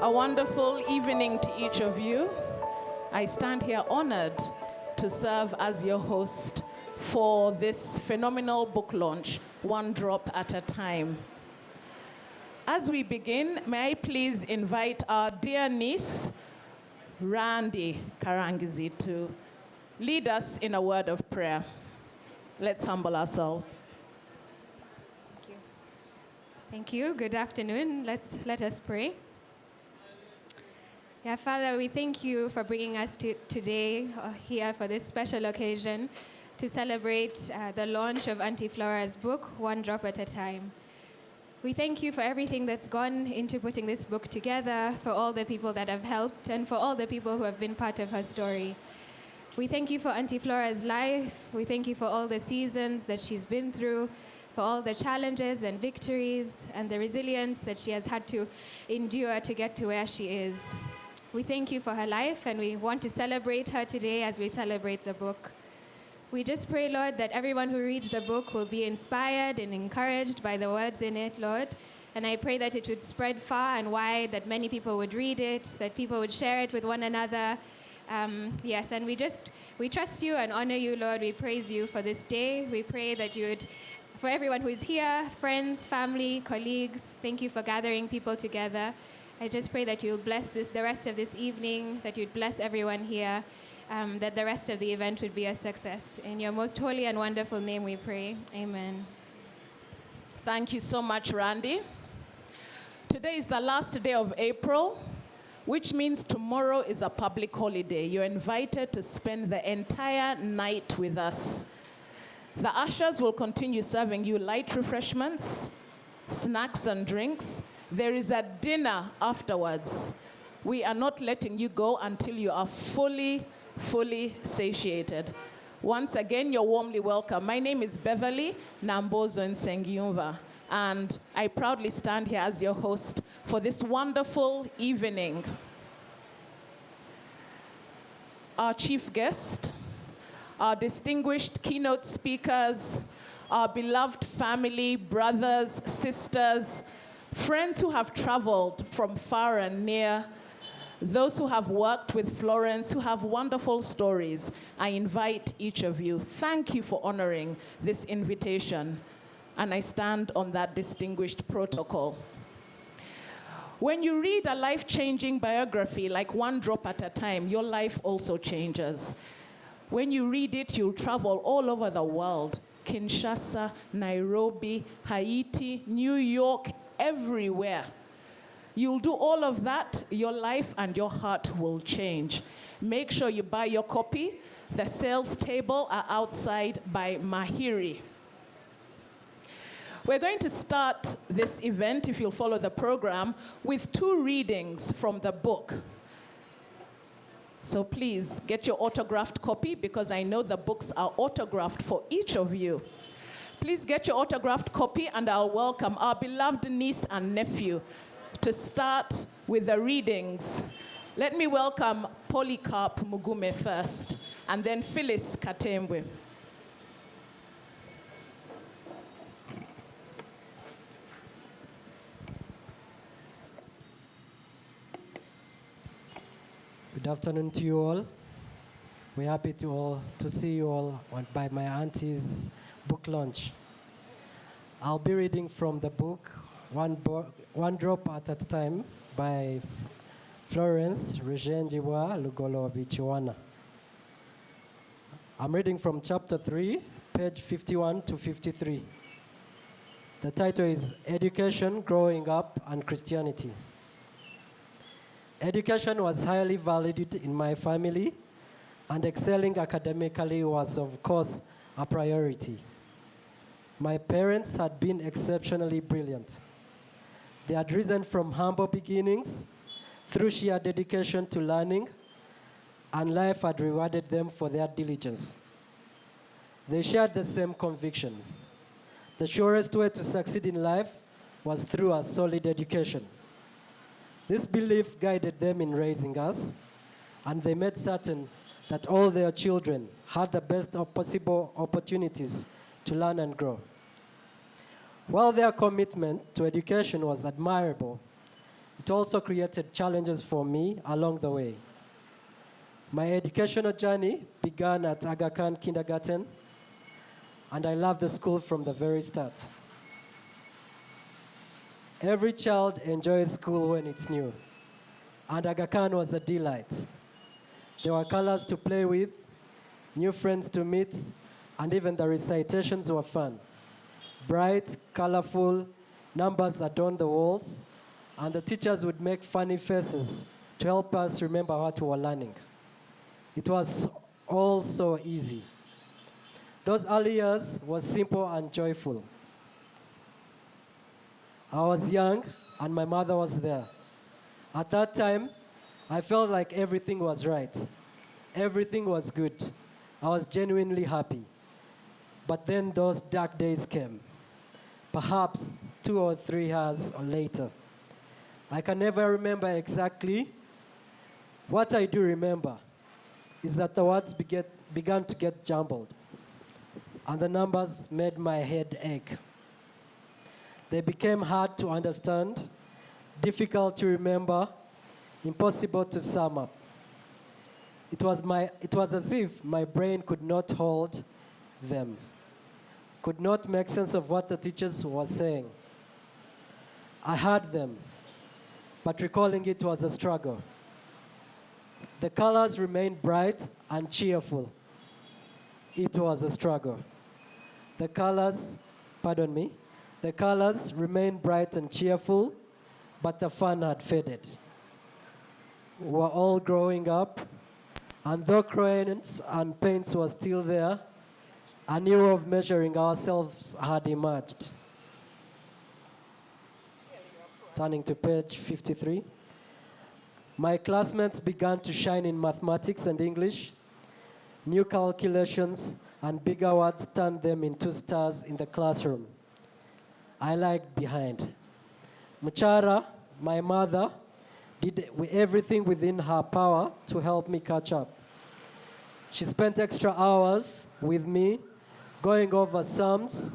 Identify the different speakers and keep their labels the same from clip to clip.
Speaker 1: A wonderful evening to each of you. I stand here honored to serve as your host for this phenomenal book launch, One Drop at a Time. As we begin, may I please invite our dear niece, Randy Karangizi, to lead us in a word of prayer. Let's humble ourselves.
Speaker 2: Thank you. Thank you. Good afternoon. Let us pray. Yeah, Father, we thank you for bringing us today here for this special occasion to celebrate the launch of Auntie Flora's book, One Drop at a Time. We thank you for everything that's gone into putting this book together, for all the people that have helped, and for all the people who have been part of her story. We thank you for Auntie Flora's life. We thank you for all the seasons that she's been through, for all the challenges and victories, and the resilience that she has had to endure to get to where she is. We thank you for her life, and we want to celebrate her today as we celebrate the book. We just pray, Lord, that everyone who reads the book will be inspired and encouraged by the words in it, Lord. And I pray that it would spread far and wide, that many people would read it, that people would share it with one another. Yes, and we trust you and honor you, Lord. We praise you for this day. We pray that you would, for everyone who is here, friends, family, colleagues, thank you for gathering people together. I just pray that you'll bless the rest of this evening, that you'd bless everyone here, that the rest of the event would be a success. In your most holy and wonderful name we pray. Amen.
Speaker 1: Thank you so much, Randy. Today is the last day of April, which means tomorrow is a public holiday. You're invited to spend the entire night with us. The ushers will continue serving you light refreshments, snacks and drinks. There is a dinner afterwards. We are not letting you go until you are fully satiated. Once again, you're warmly welcome. My name is Beverly Nambozo Nsengiyumva, and I proudly stand here as your host for this wonderful evening. Our chief guest, our distinguished keynote speakers, our beloved family, brothers, sisters, friends who have traveled from far and near, those who have worked with Florence, who have wonderful stories, I invite each of you. Thank you for honoring this invitation, and I stand on that distinguished protocol. When you read a life-changing biography like One Drop at a Time, your life also changes. When you read it, you'll travel all over the world. Kinshasa, Nairobi, Haiti, New York, everywhere. You'll do all of that, your life and your heart will change. Make sure you buy your copy. The sales table are outside by Mahiri. We're going to start this event, if you'll follow the program, with 2 readings from the book. So please get your autographed copy, because I know the books are autographed for each of you. Please get your autographed copy, and I'll welcome our beloved niece and nephew to start with the readings. Let me welcome Polycarp Mugume first, and then Phyllis Katembwe.
Speaker 3: Good afternoon to you all. We're happy to see you all by my auntie's book launch. I'll be reading from the book One Drop at a Time by Florence Ruzhwenjibwa Kiwana. I'm reading from chapter 3, page 51 to 53. The title is Education, Growing Up, and Christianity. Education was highly valued in my family, and excelling academically was, of course, a priority. My parents had been exceptionally brilliant. They had risen from humble beginnings through sheer dedication to learning, and life had rewarded them for their diligence. They shared the same conviction. The surest way to succeed in life was through a solid education. This belief guided them in raising us, and they made certain that all their children had the best of possible opportunities to learn and grow. While their commitment to education was admirable, It also created challenges for me along the way. My educational journey began at Aga Khan Kindergarten, and I loved the school from the very start. Every child enjoys school when it's new, and Aga Khan was a delight. There were colors to play with, new friends to meet, and even the recitations were fun. Bright, colorful, numbers adorned the walls, and the teachers would make funny faces to help us remember what we were learning. It was all so easy. Those early years was simple and joyful. I was young, and my mother was there. At that time, I felt like everything was right. Everything was good. I was genuinely happy. But then those dark days came, perhaps 2 or 3 years later. I can never remember exactly. What I do remember is that the words began to get jumbled, and the numbers made my head ache. They became hard to understand, difficult to remember, impossible to sum up. It was as if my brain could not hold them, could not make sense of what the teachers were saying. I heard them, but recalling it was a struggle. The colors remained bright and cheerful. It was a struggle. The colors remained bright and cheerful, but the fun had faded. We were all growing up, and though crayons and paints were still there, a new way of measuring ourselves had emerged. Turning to page 53. My classmates began to shine in mathematics and English. New calculations and bigger words turned them into stars in the classroom. I lagged behind. Muchara, my mother, did everything within her power to help me catch up. She spent extra hours with me, going over sums,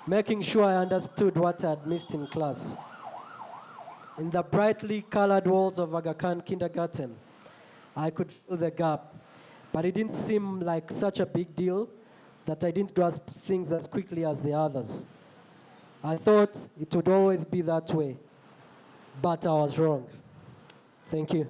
Speaker 3: making sure I understood what I had missed in class. In the brightly colored walls of Aga Khan Kindergarten, I could fill the gap, but it didn't seem like such a big deal that I didn't grasp things as quickly as the others. I thought it would always be that way, but I was wrong. Thank you.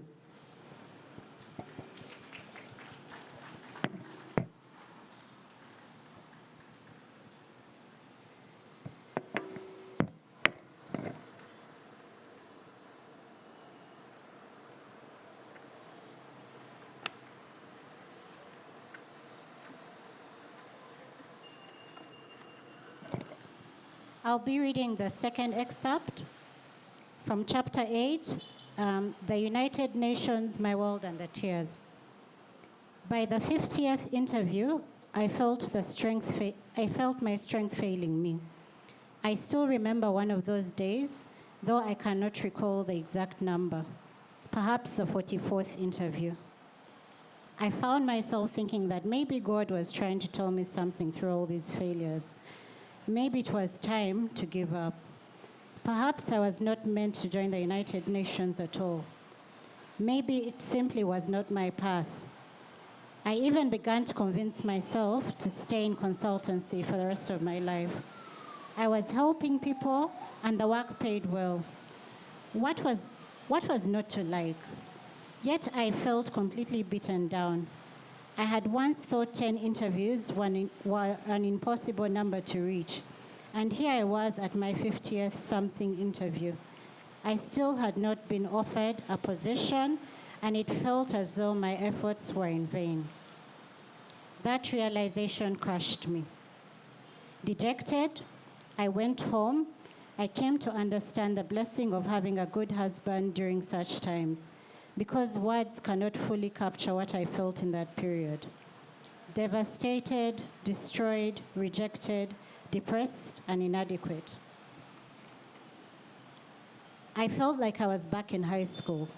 Speaker 4: I'll be reading the second excerpt from chapter 8, The United Nations, My World and the Tears. By the 50th interview, I felt my strength failing me. I still remember one of those days, though I cannot recall the exact number, perhaps the 44th interview. I found myself thinking that maybe God was trying to tell me something through all these failures. Maybe it was time to give up. Perhaps I was not meant to join the United Nations at all. Maybe it simply was not my path. I even began to convince myself to stay in consultancy for the rest of my life. I was helping people, and the work paid well. What was not to like? Yet I felt completely beaten down. I had once thought 10 interviews were an impossible number to reach. And here I was at my 50th something interview. I still had not been offered a position, and it felt as though my efforts were in vain. That realization crushed me. Dejected, I went home. I came to understand the blessing of having a good husband during such times, because words cannot fully capture what I felt in that period. Devastated, destroyed, rejected, depressed, and inadequate. I felt like I was back in high school,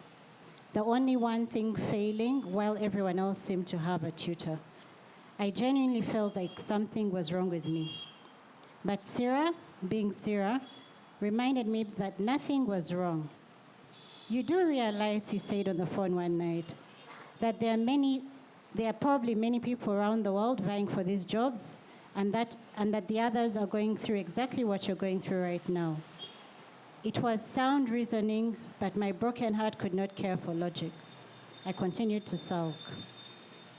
Speaker 4: the only one thing failing while everyone else seemed to have a tutor. I genuinely felt like something was wrong with me. But Sarah, being Sarah, reminded me that nothing was wrong. You do realize, he said on the phone one night, that there are probably many people around the world vying for these jobs, and that the others are going through exactly what you're going through right now. It was sound reasoning, but my broken heart could not care for logic. I continued to sulk.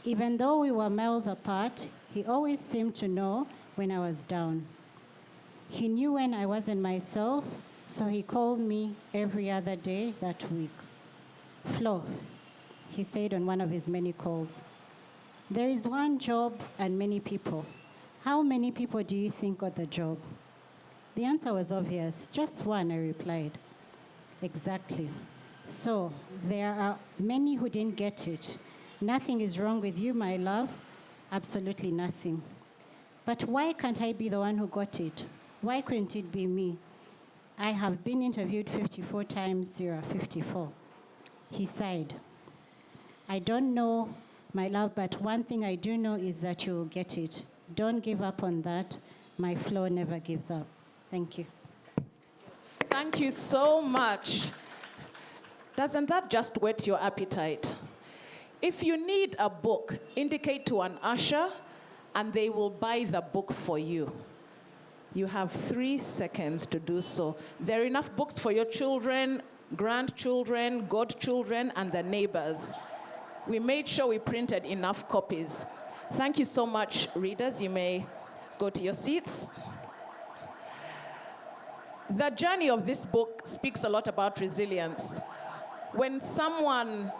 Speaker 4: Even though we were miles apart, he always seemed to know when I was down. He knew when I wasn't myself, so he called me every other day that week. Flo, he said on one of his many calls, there is one job and many people. How many people do you think got the job? The answer was obvious. Just one, I replied. Exactly. So there are many who didn't get it. Nothing is wrong with you, my love. Absolutely nothing. But why can't I be the one who got it? Why couldn't it be me? I have been interviewed 54 times, 54. He sighed. I don't know, my love, but one thing I do know is that you will get it. Don't give up on that. My Flo never gives up. Thank you.
Speaker 1: Thank you so much. Doesn't that just whet your appetite? If you need a book, indicate to an usher and they will buy the book for you. You have 3 seconds to do so. There are enough books for your children, grandchildren, godchildren, and the neighbors. We made sure we printed enough copies. Thank you so much, readers. You may go to your seats. The journey of this book speaks a lot about resilience. When someone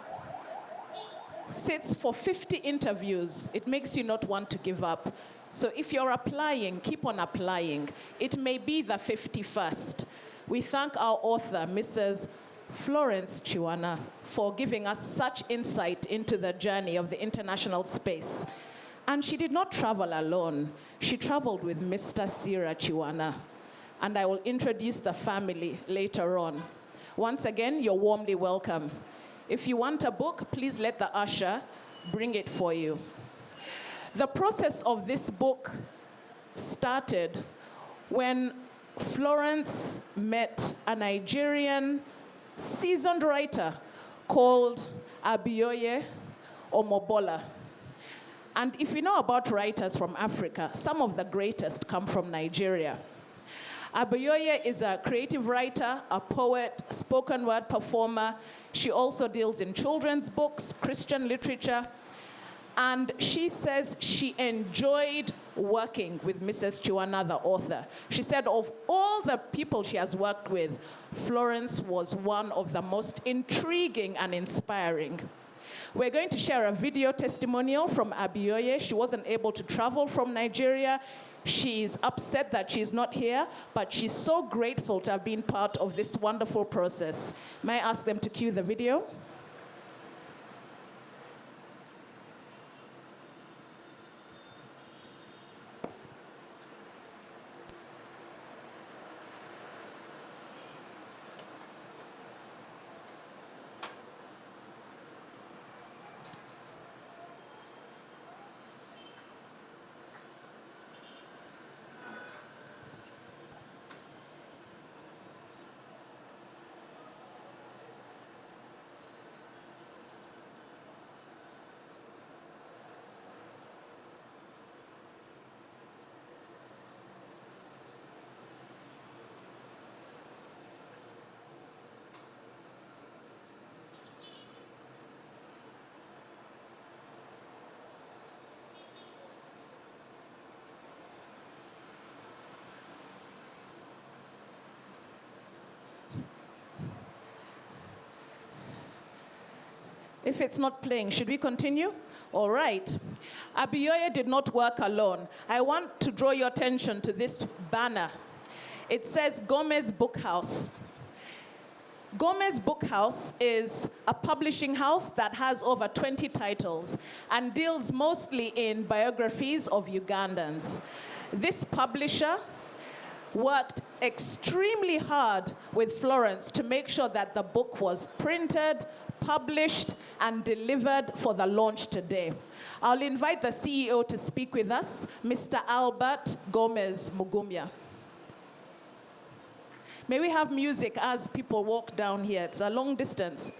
Speaker 1: sits for 50 interviews, it makes you not want to give up. So if you're applying, keep on applying. It may be the 51st. We thank our author, Mrs. Florence Kiwana, for giving us such insight into the journey of the international space. And she did not travel alone. She traveled with Mr. Sira Kiwana. And I will introduce the family later on. Once again, you're warmly welcome. If you want a book, please let the usher bring it for you. The process of this book started when Florence met a Nigerian seasoned writer called Abioye Omobola. And if you know about writers from Africa, some of the greatest come from Nigeria. Abioye is a creative writer, a poet, spoken word performer. She also deals in children's books, Christian literature. And she says she enjoyed working with Mrs. Kiwana, the author. She said of all the people she has worked with, Florence was one of the most intriguing and inspiring. We're going to share a video testimonial from Abioye. She wasn't able to travel from Nigeria. She's upset that she's not here, but she's so grateful to have been part of this wonderful process. May I ask them to cue the video? If it's not playing, should we continue? All right. Abioye did not work alone. I want to draw your attention to this banner. It says Gomez Book House. Gomez Book House is a publishing house that has over 20 titles and deals mostly in biographies of Ugandans. This publisher worked extremely hard with Florence to make sure that the book was printed, published, and delivered for the launch today. I'll invite the CEO to speak with us, Mr. Albert Gomez Mugumya. May we have music as people walk down here? It's a long distance.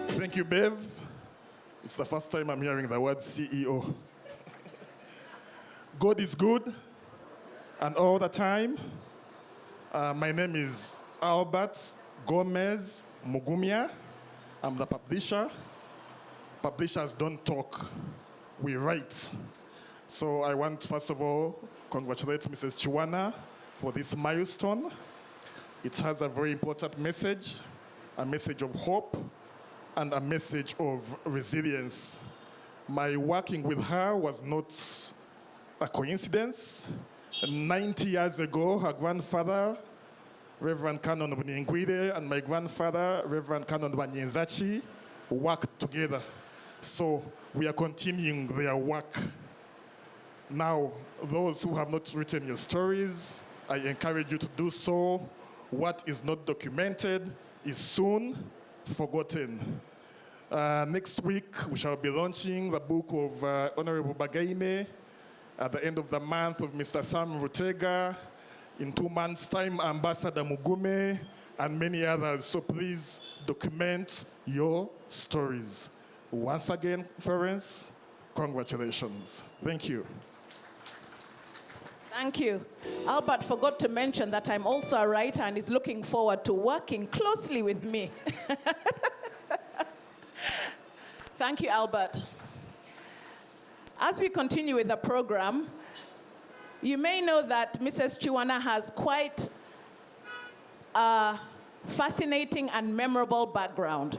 Speaker 5: Thank you, Bev. It's the first time I'm hearing the word CEO. God is good, and all the time. My name is Albert Gomez Mugumya. I'm the publisher. Publishers don't talk, we write. So I want, first of all, congratulate Mrs. Kiwana for this milestone. It has a very important message, a message of hope, and a message of resilience. My working with her was not a coincidence. 90 years ago, her grandfather, Reverend Canon Bunyengwide, and my grandfather, Reverend Canon Banyenzachi, worked together. So we are continuing their work. Now, those who have not written your stories, I encourage you to do so. What is not documented is soon forgotten. Next week, we shall be launching the book of Honorable Bagaine. At the end of the month of Mr. Sam Rutega. In 2 months' time, Ambassador Mugume, and many others. So please document your stories. Once again, Florence, congratulations. Thank you.
Speaker 1: Thank you. Albert forgot to mention that I'm also a writer and is looking forward to working closely with me. Thank you, Albert. As we continue with the program, you may know that Mrs. Kiwana has quite a fascinating and memorable background.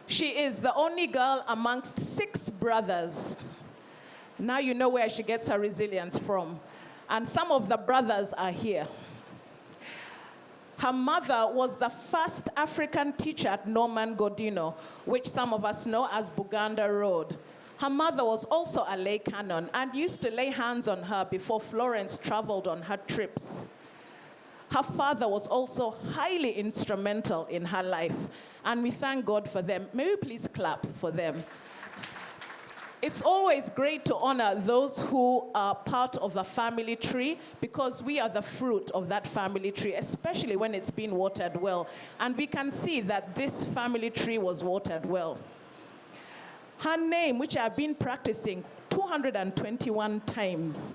Speaker 1: She is the only girl amongst 6 brothers. Now you know where she gets her resilience from. And some of the brothers are here. Her mother was the first African teacher at Norman Godino, which some of us know as Buganda Road. Her mother was also a lay canon and used to lay hands on her before Florence traveled on her trips. Her father was also highly instrumental in her life, and we thank God for them. May we please clap for them? It's always great to honor those who are part of the family tree because we are the fruit of that family tree, especially when it's been watered well. And we can see that this family tree was watered well. Her name, which I've been practicing 221 times,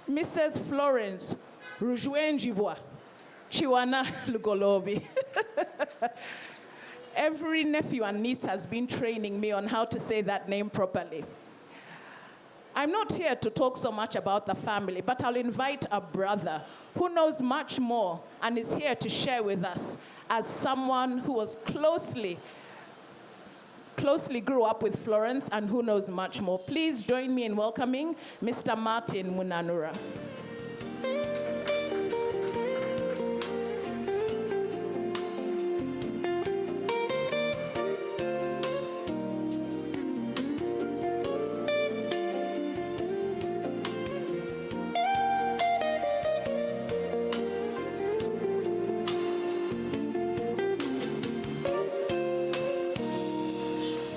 Speaker 1: Mrs. Florence Ruzhwenjibwa Kiwana Lugolobi. Every nephew and niece has been training me on how to say that name properly. I'm not here to talk so much about the family, but I'll invite a brother who knows much more and is here to share with us as someone who was closely grew up with Florence and who knows much more. Please join me in welcoming Mr. Martin Munanura.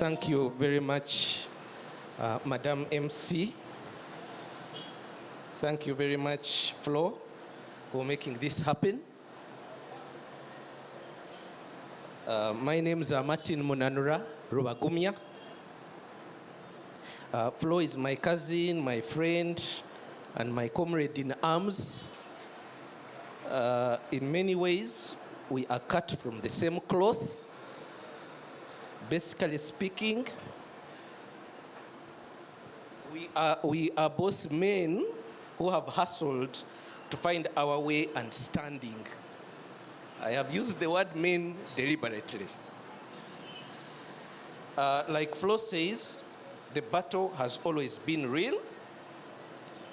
Speaker 6: Thank you very much, Madam MC. Thank you very much, Flo, for making this happen. My name is Martin Munanura Rubagumya. Flo is my cousin, my friend, and my comrade in arms. In many ways, we are cut from the same cloth. Basically speaking, we are both men who have hustled to find our way and standing. I have used the word men deliberately. Like Flo says, the battle has always been real.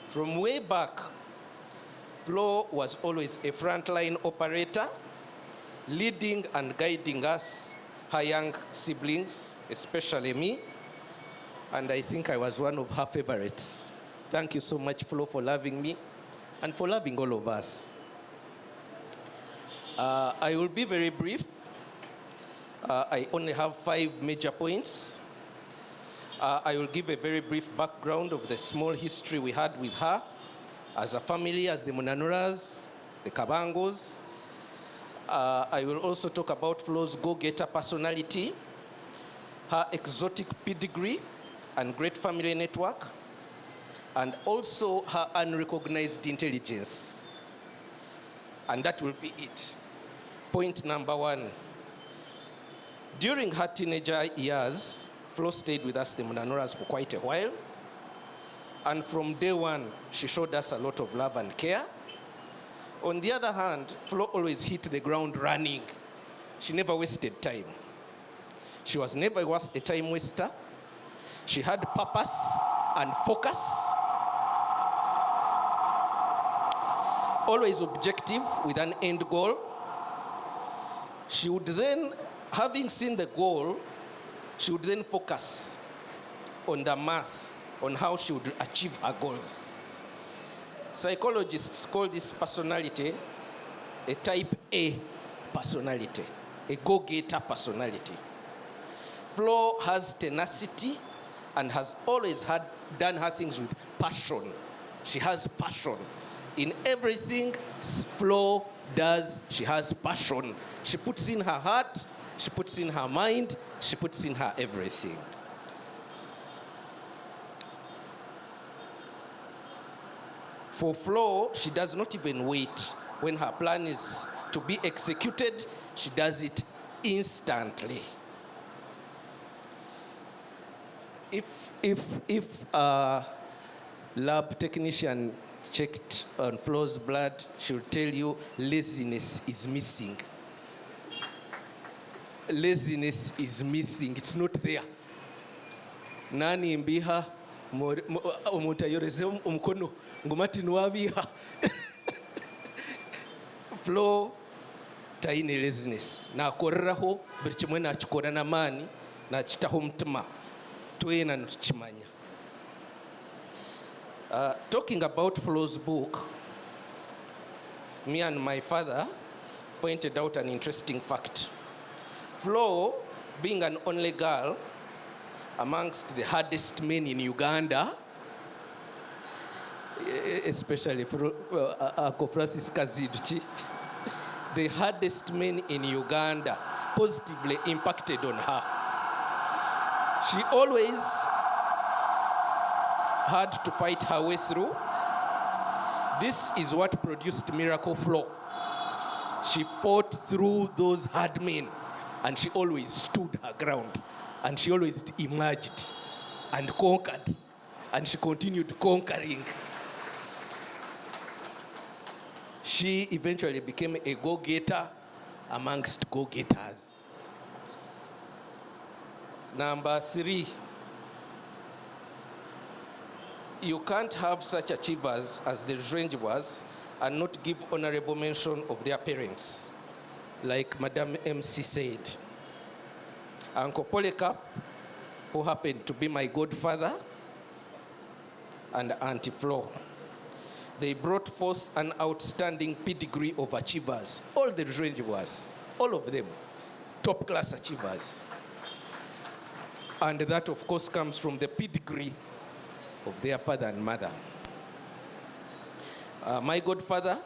Speaker 6: From way back, Flo was always a frontline operator, leading and guiding us, her young siblings, especially me, and I think I was one of her favorites. Thank you so much, Flo, for loving me and for loving all of us. I will be very brief. I only have 5 major points. I will give a very brief background of the small history we had with her as a family, as the Munanuras, the Kabangos. I will also talk about Flo's go-getter personality, her exotic pedigree and great family network, and also her unrecognized intelligence. And that will be it. Point number 1. During her teenager years, Flo stayed with us, the Munanuras, for quite a while. And from day one, she showed us a lot of love and care. On the other hand, Flo always hit the ground running. She never wasted time. She was never a time waster. She had purpose and focus. Always objective with an end goal. She would then, having seen the goal, she would then focus on the math, on how she would achieve her goals. Psychologists call this personality a type A personality, a go-getter personality. Flo has tenacity and has always done her things with passion. She has passion. In everything Flo does, she has passion. She puts in her heart, she puts in her mind, she puts in her everything. For Flo, she does not even wait. When her plan is to be executed, she does it instantly. If a lab technician checked on Flo's blood, she will tell you laziness is missing. Laziness is missing. It's not there. Nani mbiha omuntu ayoreze omukono ngumati nwabiha. Flo taine laziness. Nakoreraho buli kimwe nakikora n'amaani nakitaho omutima twena ntukimanya. Talking about Flo's book, me and my father pointed out an interesting fact. Flo, being an only girl amongst the hardest men in Uganda, especially Uncle Francis Kaziduchi, the hardest men in Uganda positively impacted on her. She always had to fight her way through. This is what produced Miracle Flo. She fought through those hard men, and she always stood her ground, and she always emerged and conquered, and she continued conquering. She eventually became a go-getter amongst go-getters. Number 3, you can't have such achievers as the Ruzhwenjibwas and not give honorable mention of their parents, like Madame MC said. Uncle Polycarp, who happened to be my godfather, and Auntie Flo. They brought forth an outstanding pedigree of achievers. All the Ruzhwenjibwas, all of them, top-class achievers. And that, of course, comes from the pedigree of their father and mother. My godfather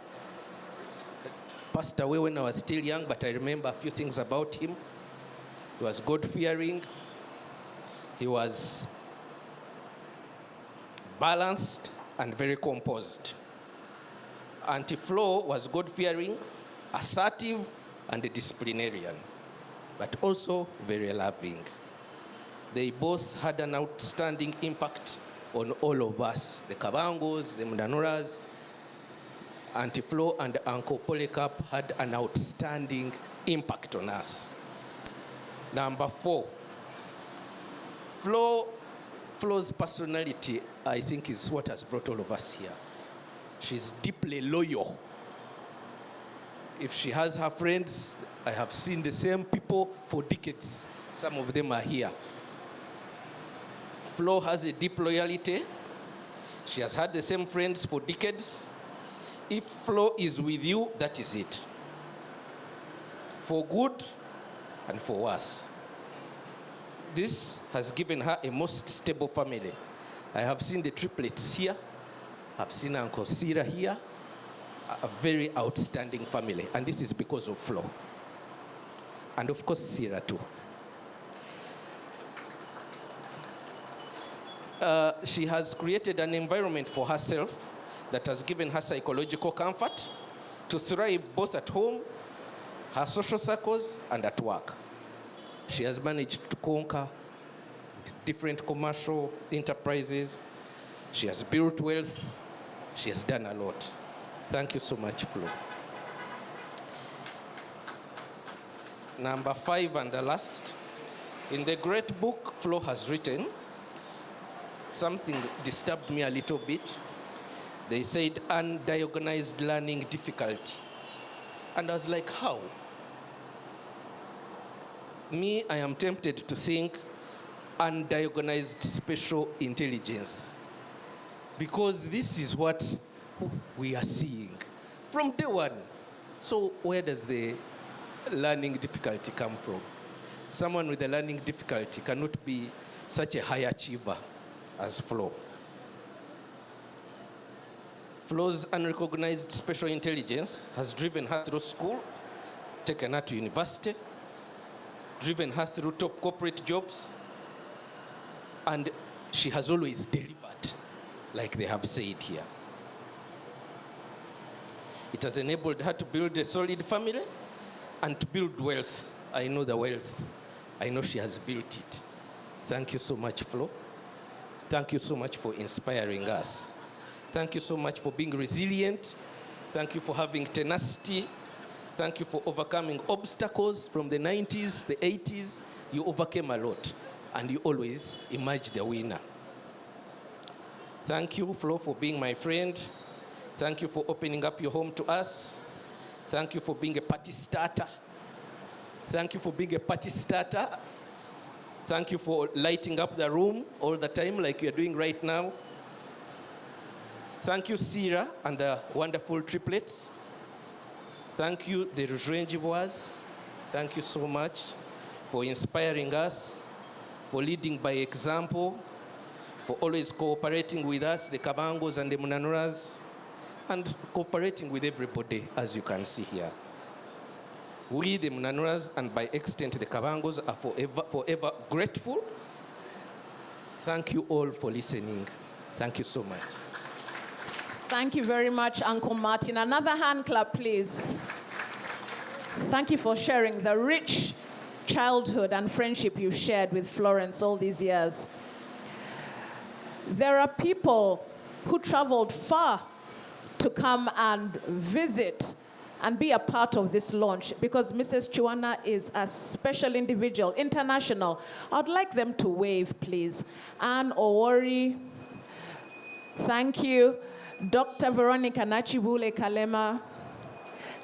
Speaker 6: passed away when I was still young, but I remember a few things about him. He was God-fearing. He was balanced and very composed. Auntie Flo was God-fearing, assertive, and a disciplinarian, but also very loving. They both had an outstanding impact on all of us, the Kabangos, the Munanuras. Auntie Flo and Uncle Polycarp had an outstanding impact on us. Number 4, Flo's personality, I think, is what has brought all of us here. She's deeply loyal. If she has her friends, I have seen the same people for decades. Some of them are here. Flo has a deep loyalty. She has had the same friends for decades. If Flo is with you, that is it. for good and for worse. This has given her a most stable family. I have seen the triplets here. I've seen Uncle Sira here. A very outstanding family. And this is because of Flo. And of course, Sira too. She has created an environment for herself that has given her psychological comfort to thrive both at home, her social circles, and at work. She has managed to conquer different commercial enterprises. She has built wealth. She has done a lot. Thank you so much, Flo. Number 5 and the last. In the great book Flo has written, something disturbed me a little bit. They said undiagnosed learning difficulty. And I was like, how? Me, I am tempted to think undiagnosed special intelligence. Because this is what we are seeing from day one. So where does the learning difficulty come from? Someone with a learning difficulty cannot be such a high achiever as Flo. Flo's unrecognized special intelligence has driven her through school, taken her to university, driven her through top corporate jobs, and she has always delivered, like they have said here. It has enabled her to build a solid family and to build wealth. I know the wealth. I know she has built it. Thank you so much, Flo. Thank you so much for inspiring us. Thank you so much for being resilient. Thank you for having tenacity. Thank you for overcoming obstacles from the 90s, the 80s. You overcame a lot, and you always emerged the winner. Thank you, Flo, for being my friend. Thank you for opening up your home to us. Thank you for being a party starter. Thank you for being a party starter. Thank you for lighting up the room all the time like you're doing right now. Thank you, Sira, and the wonderful triplets. Thank you, the Ruzhwenjibwas. Thank you so much for inspiring us, for leading by example, for always cooperating with us, the Kabangos and the Munanuras, and cooperating with everybody, as you can see here. We, the Munanuras, and by extent the Kabangos, are forever grateful. Thank you all for listening. Thank you so much.
Speaker 1: Thank you very much, Uncle Martin. Another hand clap, please. Thank you for sharing the rich childhood and friendship you shared with Florence all these years. There are people who traveled far to come and visit and be a part of this launch because Mrs. Kiwana is a special individual, international. I'd like them to wave, please. Anne Owori, thank you. Dr. Veronica Nachibule Kalema,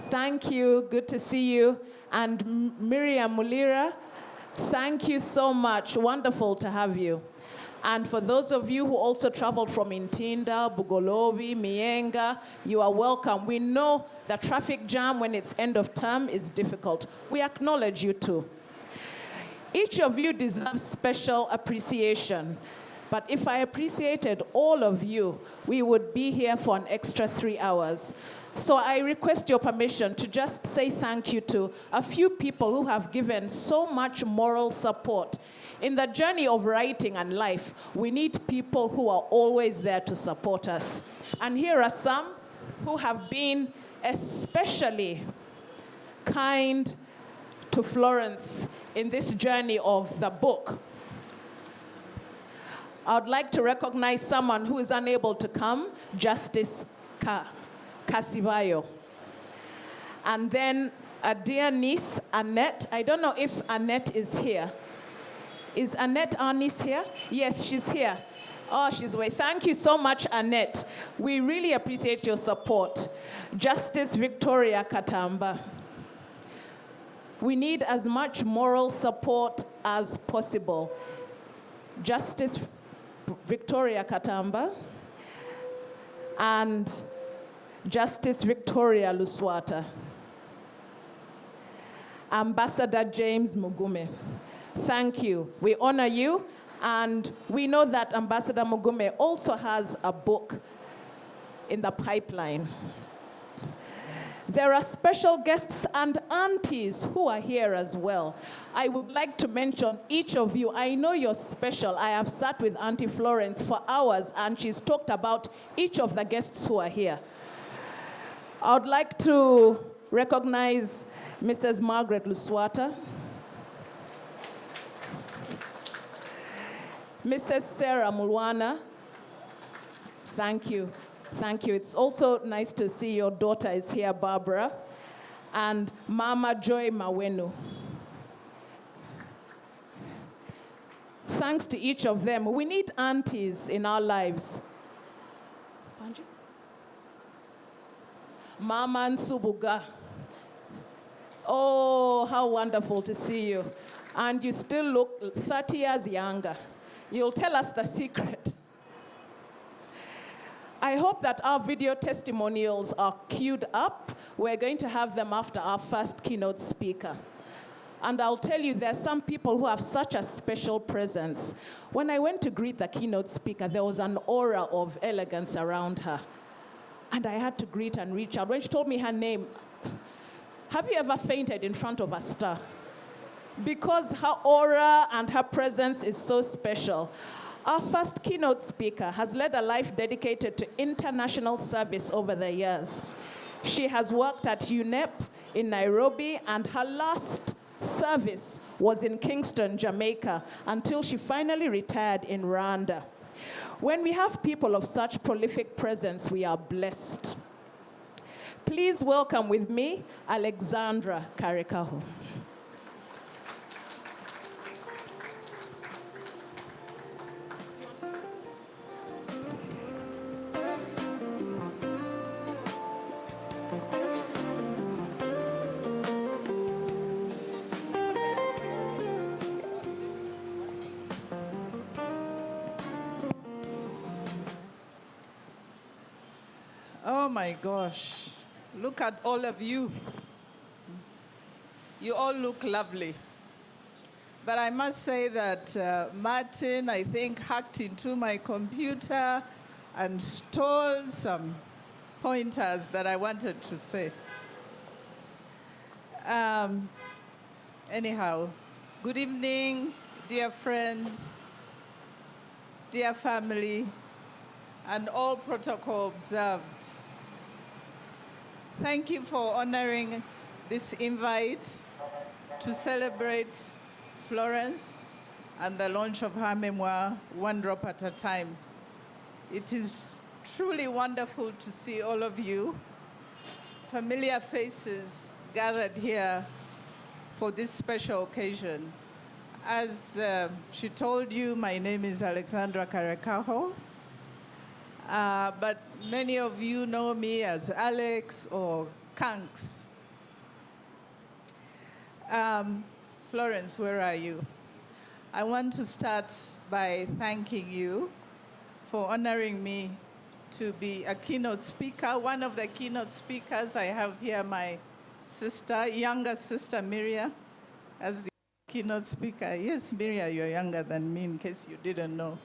Speaker 1: thank you, good to see you. And Miriam Mulira, thank you so much, wonderful to have you. And for those of you who also traveled from Intinda, Bugolobi, Mienga, you are welcome. We know the traffic jam when it's end of term is difficult. We acknowledge you too. Each of you deserves special appreciation. But if I appreciated all of you, we would be here for an extra 3 hours. So I request your permission to just say thank you to a few people who have given so much moral support. In the journey of writing and life, we need people who are always there to support us. And here are some who have been especially kind to Florence in this journey of the book. I would like to recognize someone who is unable to come, Justice Kasivayo. And then a dear niece, Annette. I don't know if Annette is here. Is Annette, our niece, here? Yes, she's here. Oh, she's away. Thank you so much, Annette. We really appreciate your support. Justice Victoria Katamba. We need as much moral support as possible. Justice Victoria Katamba and Justice Victoria Luswata. Ambassador James Mugume. Thank you. We honor you, and we know that Ambassador Mugume also has a book in the pipeline. There are special guests and aunties who are here as well. I would like to mention each of you. I know you're special. I have sat with Auntie Florence for hours, and she's talked about each of the guests who are here. I would like to recognize Mrs. Margaret Luswata, Mrs. Sarah Mulwana. Thank you. Thank you. It's also nice to see your daughter is here, Barbara, and Mama Joy Mawenu. Thanks to each of them. We need aunties in our lives. Mama Nsubuga. Oh, how wonderful to see you. And you still look 30 years younger. You'll tell us the secret. I hope that our video testimonials are queued up. We're going to have them after our first keynote speaker. And I'll tell you, there are some people who have such a special presence. When I went to greet the keynote speaker, there was an aura of elegance around her. And I had to greet and reach out. When she told me her name, have you ever fainted in front of a star? Because her aura and her presence is so special. Our first keynote speaker has led a life dedicated to international service over the years. She has worked at UNEP in Nairobi, and her last service was in Kingston, Jamaica, until she finally retired in Rwanda. When we have people of such prolific presence, we are blessed. Please welcome with me, Alexandra Karekaho.
Speaker 7: Oh my gosh, look at all of you. You all look lovely. But I must say that Martin, I think, hacked into my computer and stole some pointers that I wanted to say. Anyhow, good evening, dear friends, dear family, and all protocol observed. Thank you for honoring this invite to celebrate Florence and the launch of her memoir, One Drop at a Time. It is truly wonderful to see all of you, familiar faces gathered here for this special occasion. As she told you, my name is Alexandra Karekaho. But many of you know me as Alex or Kanks. Florence, where are you? I want to start by thanking you for honoring me to be a keynote speaker. One of the keynote speakers, I have here my sister, younger sister, Miria, as the keynote speaker. Yes, Miria, you're younger than me, in case you didn't know.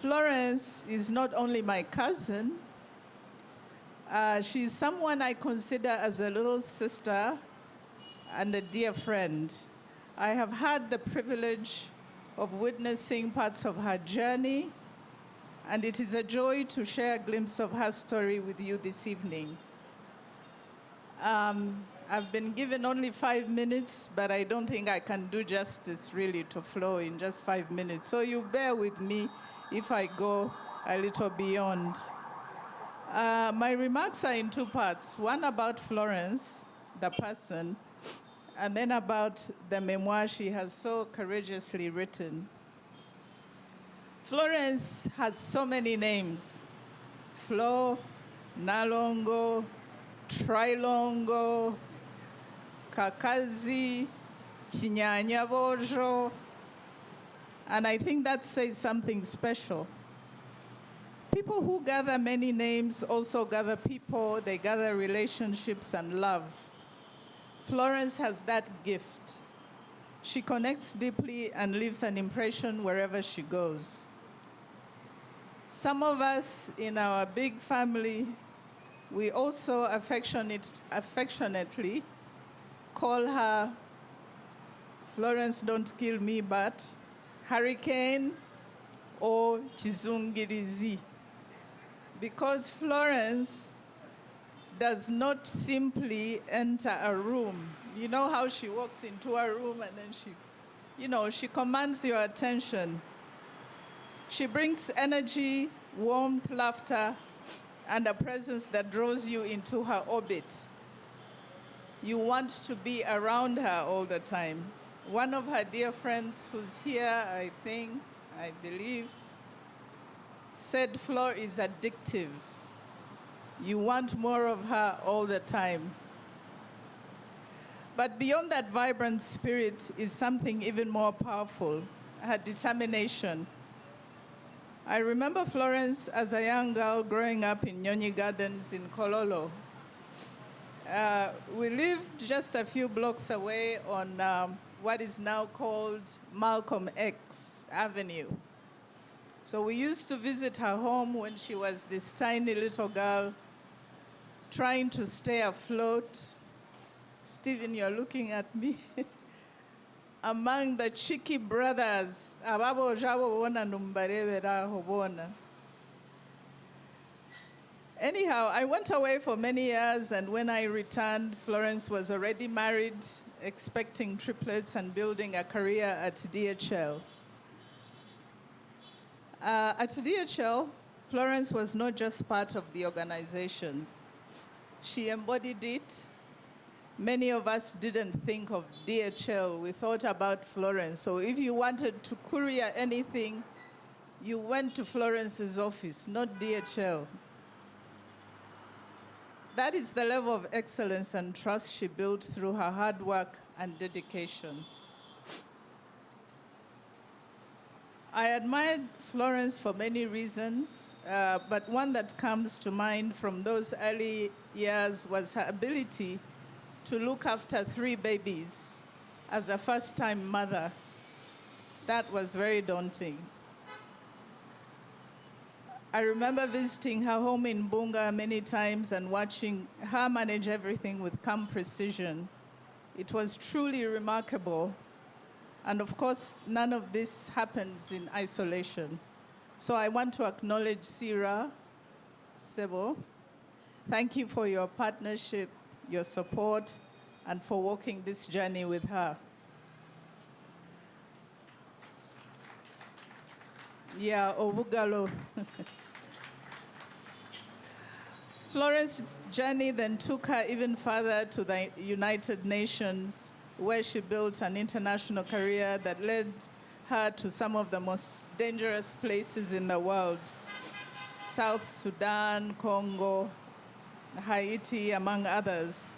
Speaker 7: Florence is not only my cousin, she's someone I consider as a little sister and a dear friend. I have had the privilege of witnessing parts of her journey, and it is a joy to share a glimpse of her story with you this evening. I've been given only 5 minutes, but I don't think I can do justice really to Flo in just 5 minutes. So you bear with me if I go a little beyond. My remarks are in two parts. One about Florence, the person, and then about the memoir she has so courageously written. Florence has so many names: Flo, Nalongo, Trilongo, Kakazi, Chinyanyabojo, and I think that says something special. People who gather many names also gather people, they gather relationships and love. Florence has that gift. She connects deeply and leaves an impression wherever she goes. Some of us in our big family, we also affectionately call her Florence, don't kill me, but Hurricane or Chizungirizi. Because Florence does not simply enter a room. You know how she walks into a room and then she commands your attention. She brings energy, warmth, laughter, and a presence that draws you into her orbit. You want to be around her all the time. One of her dear friends who's here, I believe, said Flor is addictive. You want more of her all the time. But beyond that vibrant spirit is something even more powerful, her determination. I remember Florence as a young girl growing up in Nyonyi Gardens in Kololo. We lived just a few blocks away on what is now called Malcolm X Avenue. So we used to visit her home when she was this tiny little girl trying to stay afloat. Stephen, you're looking at me. Among the cheeky brothers. Anyhow, I went away for many years, and when I returned, Florence was already married, expecting triplets and building a career at DHL. At DHL, Florence was not just part of the organization. She embodied it. Many of us didn't think of DHL. We thought about Florence. So if you wanted to courier anything, you went to Florence's office, not DHL. That is the level of excellence and trust she built through her hard work and dedication. I admired Florence for many reasons, but one that comes to mind from those early years was her ability to look after 3 babies as a first-time mother. That was very daunting. I remember visiting her home in Bunga many times and watching her manage everything with calm precision. It was truly remarkable. And of course, none of this happens in isolation. So I want to acknowledge Sira Sebo. Thank you for your partnership, your support, and for walking this journey with her. Yeah, Obugalo. Florence's journey then took her even further to the United Nations, where she built an international career that led her to some of the most dangerous places in the world: South Sudan, Congo, Haiti, among others.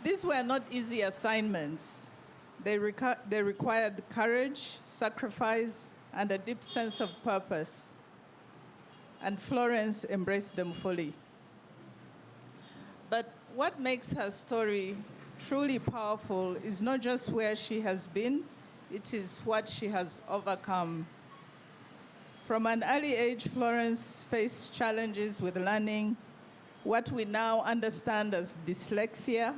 Speaker 7: These were not easy assignments. They required courage, sacrifice, and a deep sense of purpose. And Florence embraced them fully. But what makes her story truly powerful is not just where she has been, it is what she has overcome. From an early age, Florence faced challenges with learning what we now understand as dyslexia.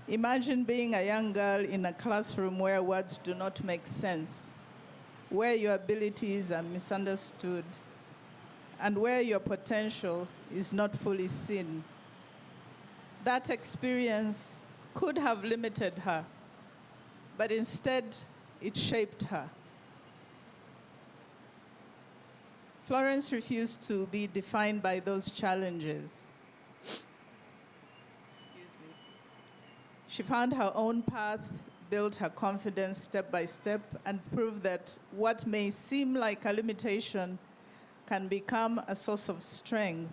Speaker 7: Imagine being a young girl in a classroom where words do not make sense, where your abilities are misunderstood, and where your potential is not fully seen. That experience could have limited her, but instead, it shaped her. Florence refused to be defined by those challenges. She found her own path, built her confidence step by step, and proved that what may seem like a limitation can become a source of strength.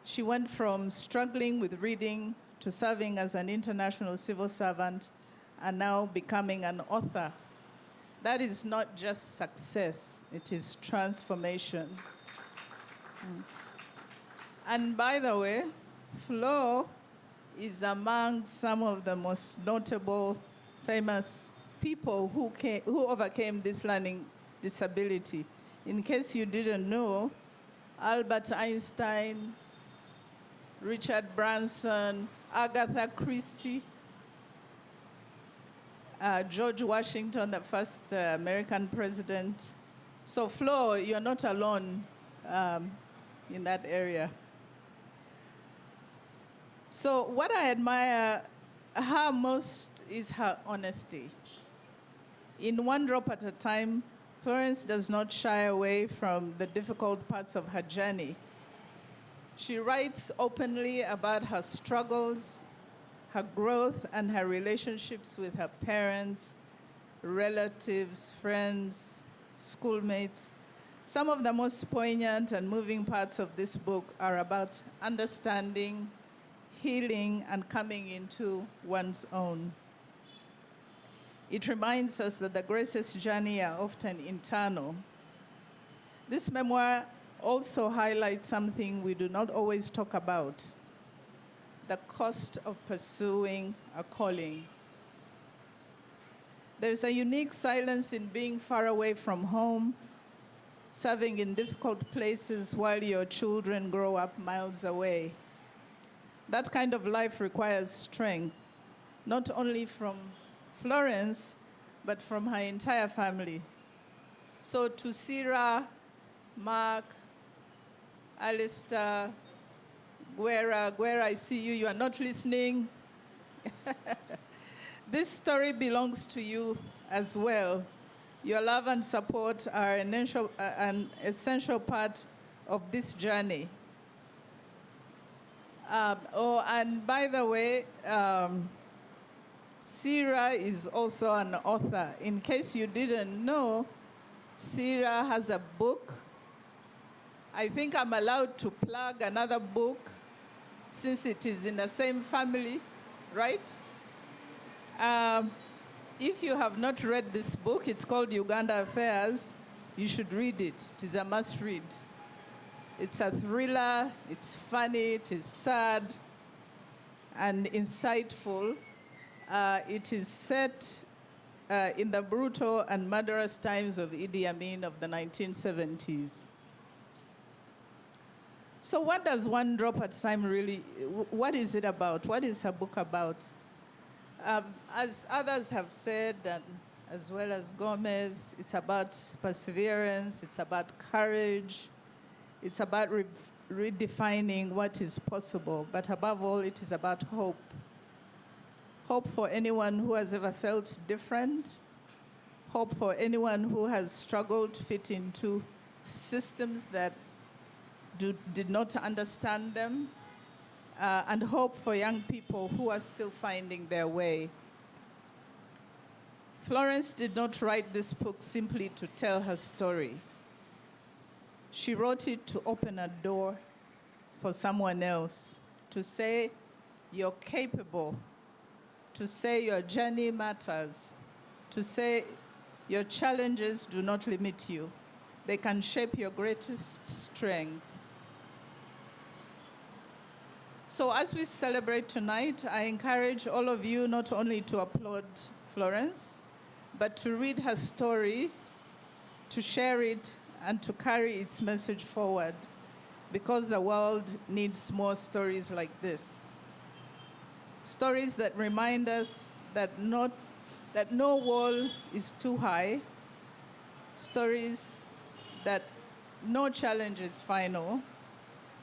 Speaker 7: She went from struggling with reading to serving as an international civil servant and now becoming an author. That is not just success, it is transformation. And by the way, Flo is among some of the most notable, famous people who overcame this learning disability. In case you didn't know, Albert Einstein, Richard Branson, Agatha Christie, George Washington, the first American president. So Flo, you're not alone in that area. So what I admire her most is her honesty. In One Drop at a Time, Florence does not shy away from the difficult parts of her journey. She writes openly about her struggles, her growth, and her relationships with her parents, relatives, friends, schoolmates. Some of the most poignant and moving parts of this book are about understanding, healing, and coming into one's own. It reminds us that the greatest journey are often internal. This memoir also highlights something we do not always talk about: the cost of pursuing a calling. There's a unique silence in being far away from home, serving in difficult places while your children grow up miles away. That kind of life requires strength, not only from Florence, but from her entire family. So to Sarah, Mark, Alistair, Guerra, I see you, you are not listening. This story belongs to you as well. Your love and support are an essential part of this journey. And by the way, Sarah is also an author. In case you didn't know, Sarah has a book. I think I'm allowed to plug another book since it is in the same family, right? If you have not read this book, it's called Uganda Affairs. You should read it. It is a must read. It's a thriller, it's funny, it is sad, and insightful. It is set in the brutal and murderous times of Idi Amin of the 1970s. So what does One Drop at a Time really, what is it about? What is her book about? As others have said, and as well as Gomez, it's about perseverance, it's about courage, it's about redefining what is possible, but above all, it is about hope. Hope for anyone who has ever felt different, hope for anyone who has struggled to fit into systems that did not understand them, and hope for young people who are still finding their way. Florence did not write this book simply to tell her story. She wrote it to open a door for someone else, to say you're capable, to say your journey matters, to say your challenges do not limit you. They can shape your greatest strength. So as we celebrate tonight, I encourage all of you not only to applaud Florence, but to read her story, to share it, and to carry its message forward, because the world needs more stories like this. Stories that remind us that no wall is too high, stories that no challenge is final,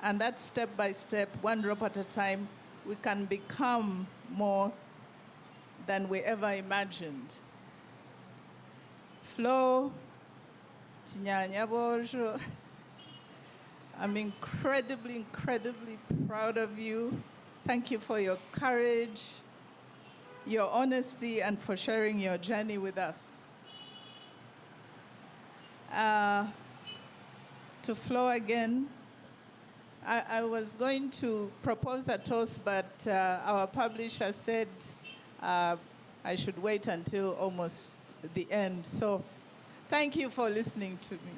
Speaker 7: and that step by step, one drop at a time, we can become more than we ever imagined. Flo, Tinyanya Bojo, I'm incredibly proud of you. Thank you for your courage, your honesty, and for sharing your journey with us. To Flo again, I was going to propose a toast, but our publisher said I should wait until almost the end. So thank you for listening to me.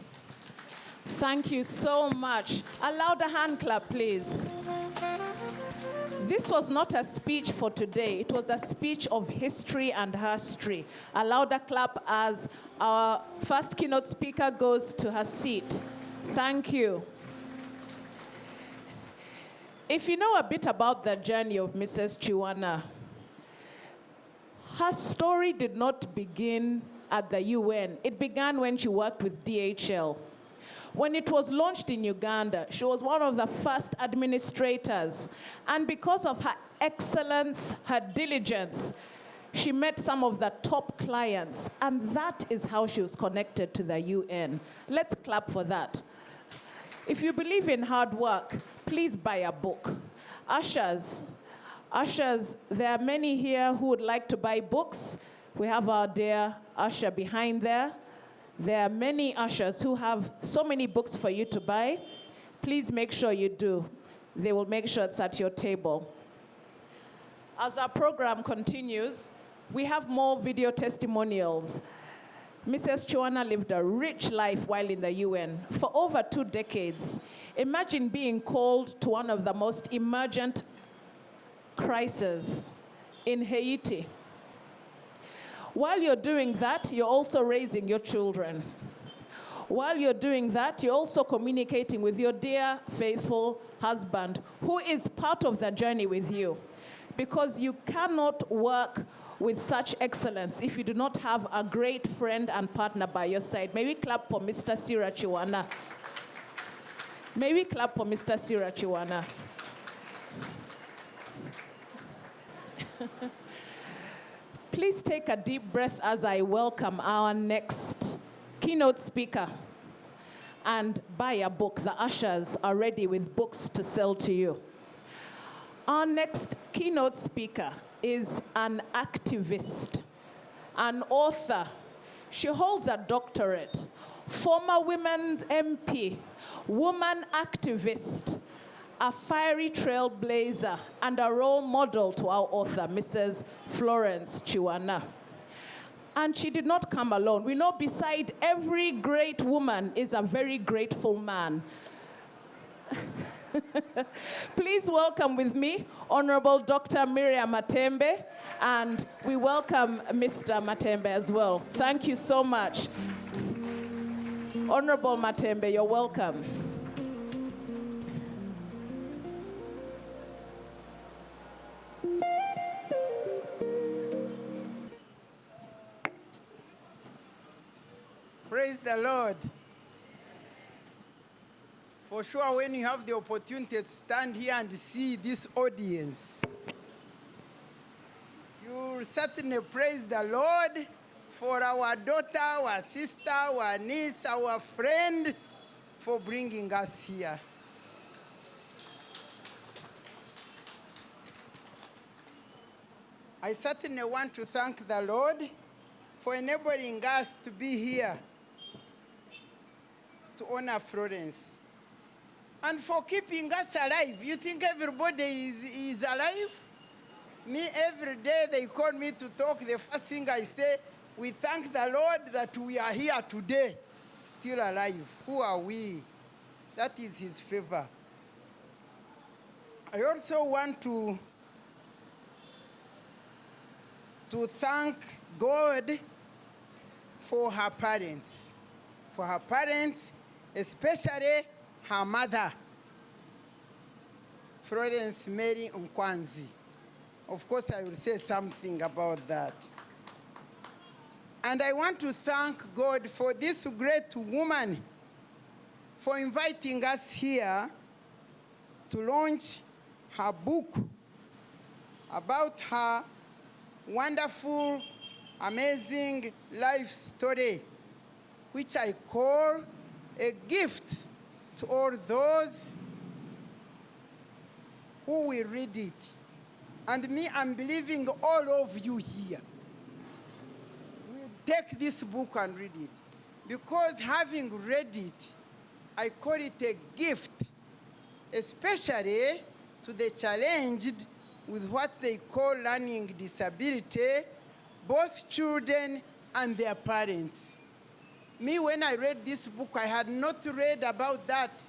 Speaker 1: Thank you so much. A louder hand clap, please. This was not a speech for today. It was a speech of history and herstory. A louder clap as our first keynote speaker goes to her seat. Thank you. If you know a bit about the journey of Mrs. Kiwana, her story did not begin at the UN. It began when she worked with DHL. When it was launched in Uganda, she was one of the first administrators. And because of her excellence, her diligence, she met some of the top clients. And that is how she was connected to the UN. Let's clap for that. If you believe in hard work, please buy a book. Ushers, there are many here who would like to buy books. We have our dear usher behind there. There are many ushers who have so many books for you to buy. Please make sure you do. They will make sure it's at your table. As our program continues, we have more video testimonials. Mrs. Kiwana lived a rich life while in the UN for over 2 decades. Imagine being called to one of the most emergent crises in Haiti. While you're doing that, you're also raising your children. While you're doing that, you're also communicating with your dear, faithful husband, who is part of the journey with you. Because you cannot work with such excellence if you do not have a great friend and partner by your side. May we clap for Mr. Sira Kiwana. May we clap for Mr. Sira Kiwana. Please take a deep breath as I welcome our next keynote speaker. And buy a book. The ushers are ready with books to sell to you. Our next keynote speaker is an activist, an author. She holds a doctorate, former women's MP, woman activist, a fiery trailblazer, and a role model to our author, Mrs. Florence Kiwana. And she did not come alone. We know beside every great woman is a very grateful man. Please welcome with me Honorable Dr. Miriam Matembe, and we welcome Mr. Matembe as well. Thank you so much. Honorable Matembe, you're welcome.
Speaker 8: Praise the Lord. For sure, when you have the opportunity to stand here and see this audience, you certainly praise the Lord for our daughter, our sister, our niece, our friend, for bringing us here. I certainly want to thank the Lord for enabling us to be here to honor Florence, and for keeping us alive. You think everybody is alive? Me, every day they call me to talk, the first thing I say, we thank the Lord that we are here today, still alive. Who are we? That is his favor. I also want to thank God for her parents. For her parents, especially her mother, Florence Mary Nkwanzi. Of course, I will say something about that. And I want to thank God for this great woman for inviting us here to launch her book about her wonderful, amazing life story, which I call a gift to all those who will read it. And me, I'm believing all of you here will take this book and read it. Because having read it, I call it a gift, especially to the challenged with what they call learning disability, both children and their parents. Me, when I read this book, I had not read about that.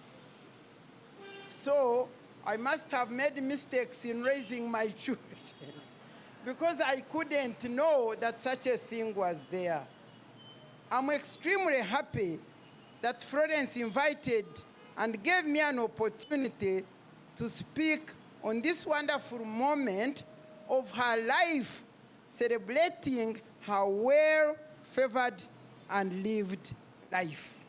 Speaker 8: So I must have made mistakes in raising my children because I couldn't know that such a thing was there. I'm extremely happy that Florence invited and gave me an opportunity to speak on this wonderful moment of her life, celebrating her well-favored and lived life.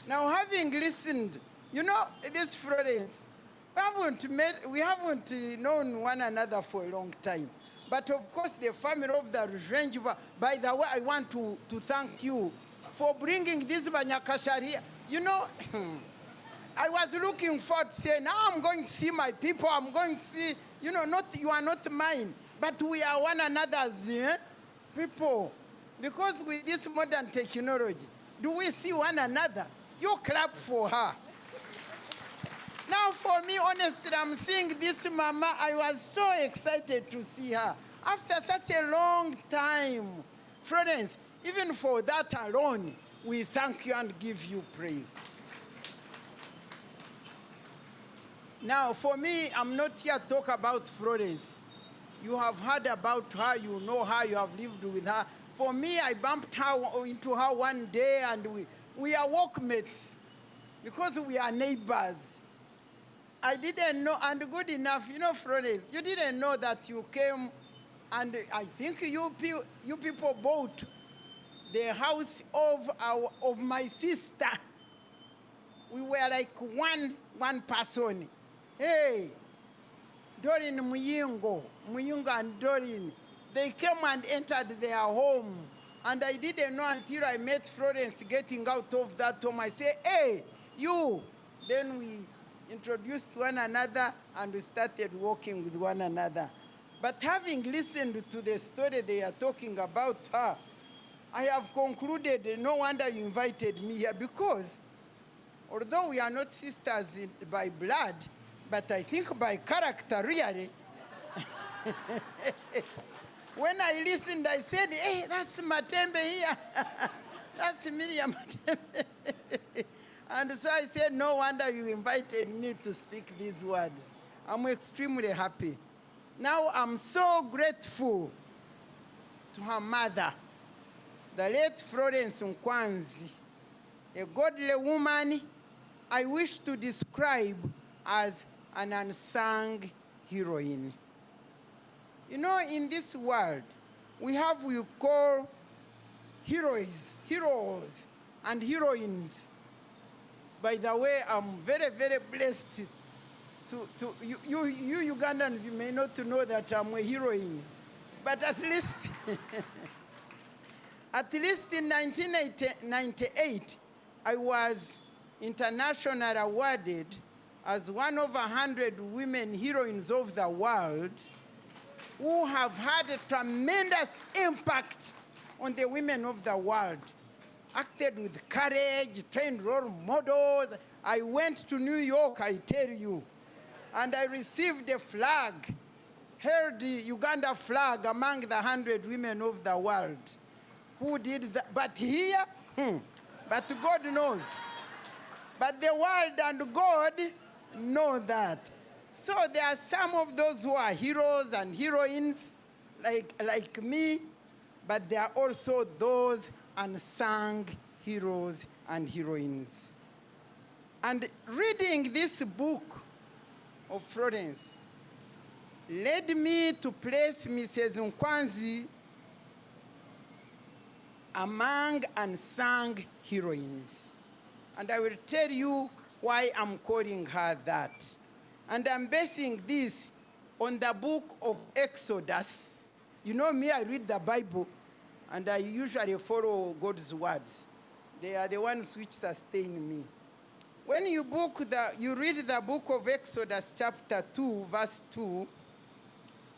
Speaker 8: Now, having listened, you know, this Florence, we haven't known one another for a long time. But of course, the family of the Ruzhwenjibwa, by the way, I want to thank you for bringing this Banyakashari here. You know, I was looking forward to say, now I'm going to see my people, I'm going to see, you know, you are not mine, but we are one another's people. Because with this modern technology, do we see one another? You clap for her. Now, for me, honestly, I'm seeing this mama. I was so excited to see her. After such a long time, Florence, even for that alone, we thank you and give you praise. Now, for me, I'm not here to talk about Florence. You have heard about her, you know her, you have lived with her. For me, I bumped into her one day, and we are workmates because we are neighbors. I didn't know, and good enough, you know, Florence, you didn't know that you came, and I think you people bought the house of my sister. We were like one person. Hey, Doreen Muyingo and Doreen, they came and entered their home. And I didn't know until I met Florence getting out of that home. I said, hey, you. Then we introduced one another and we started walking with one another. But having listened to the story they are talking about her, I have concluded no wonder you invited me here, because although we are not sisters by blood, but I think by character, really. When I listened, I said, hey, that's Matembe here. That's Miriam Matembe. And so I said, no wonder you invited me to speak these words. I'm extremely happy. Now I'm so grateful to her mother, the late Florence Nkwanzi, a godly woman I wish to describe as an unsung heroine. You know, in this world, we call heroes and heroines. By the way, I'm very, very blessed you Ugandans, you may not know that I'm a heroine, but at least, at least in 1998, I was internationally awarded as one of 100 women heroines of the world who have had a tremendous impact on the women of the world. Acted with courage, trained role models. I went to New York, I tell you, and I received a flag, held the Uganda flag among the 100 women of the world who did that. But here, but God knows. But the world and God know that. So there are some of those who are heroes and heroines like me, but there are also those unsung heroes and heroines. And reading this book of Florence led me to place Mrs. Nkwanzi among unsung heroines. And I will tell you why I'm calling her that. And I'm basing this on the book of Exodus. You know me, I read the Bible, and I usually follow God's words. They are the ones which sustain me. When you read the book of Exodus chapter 2, verse 2,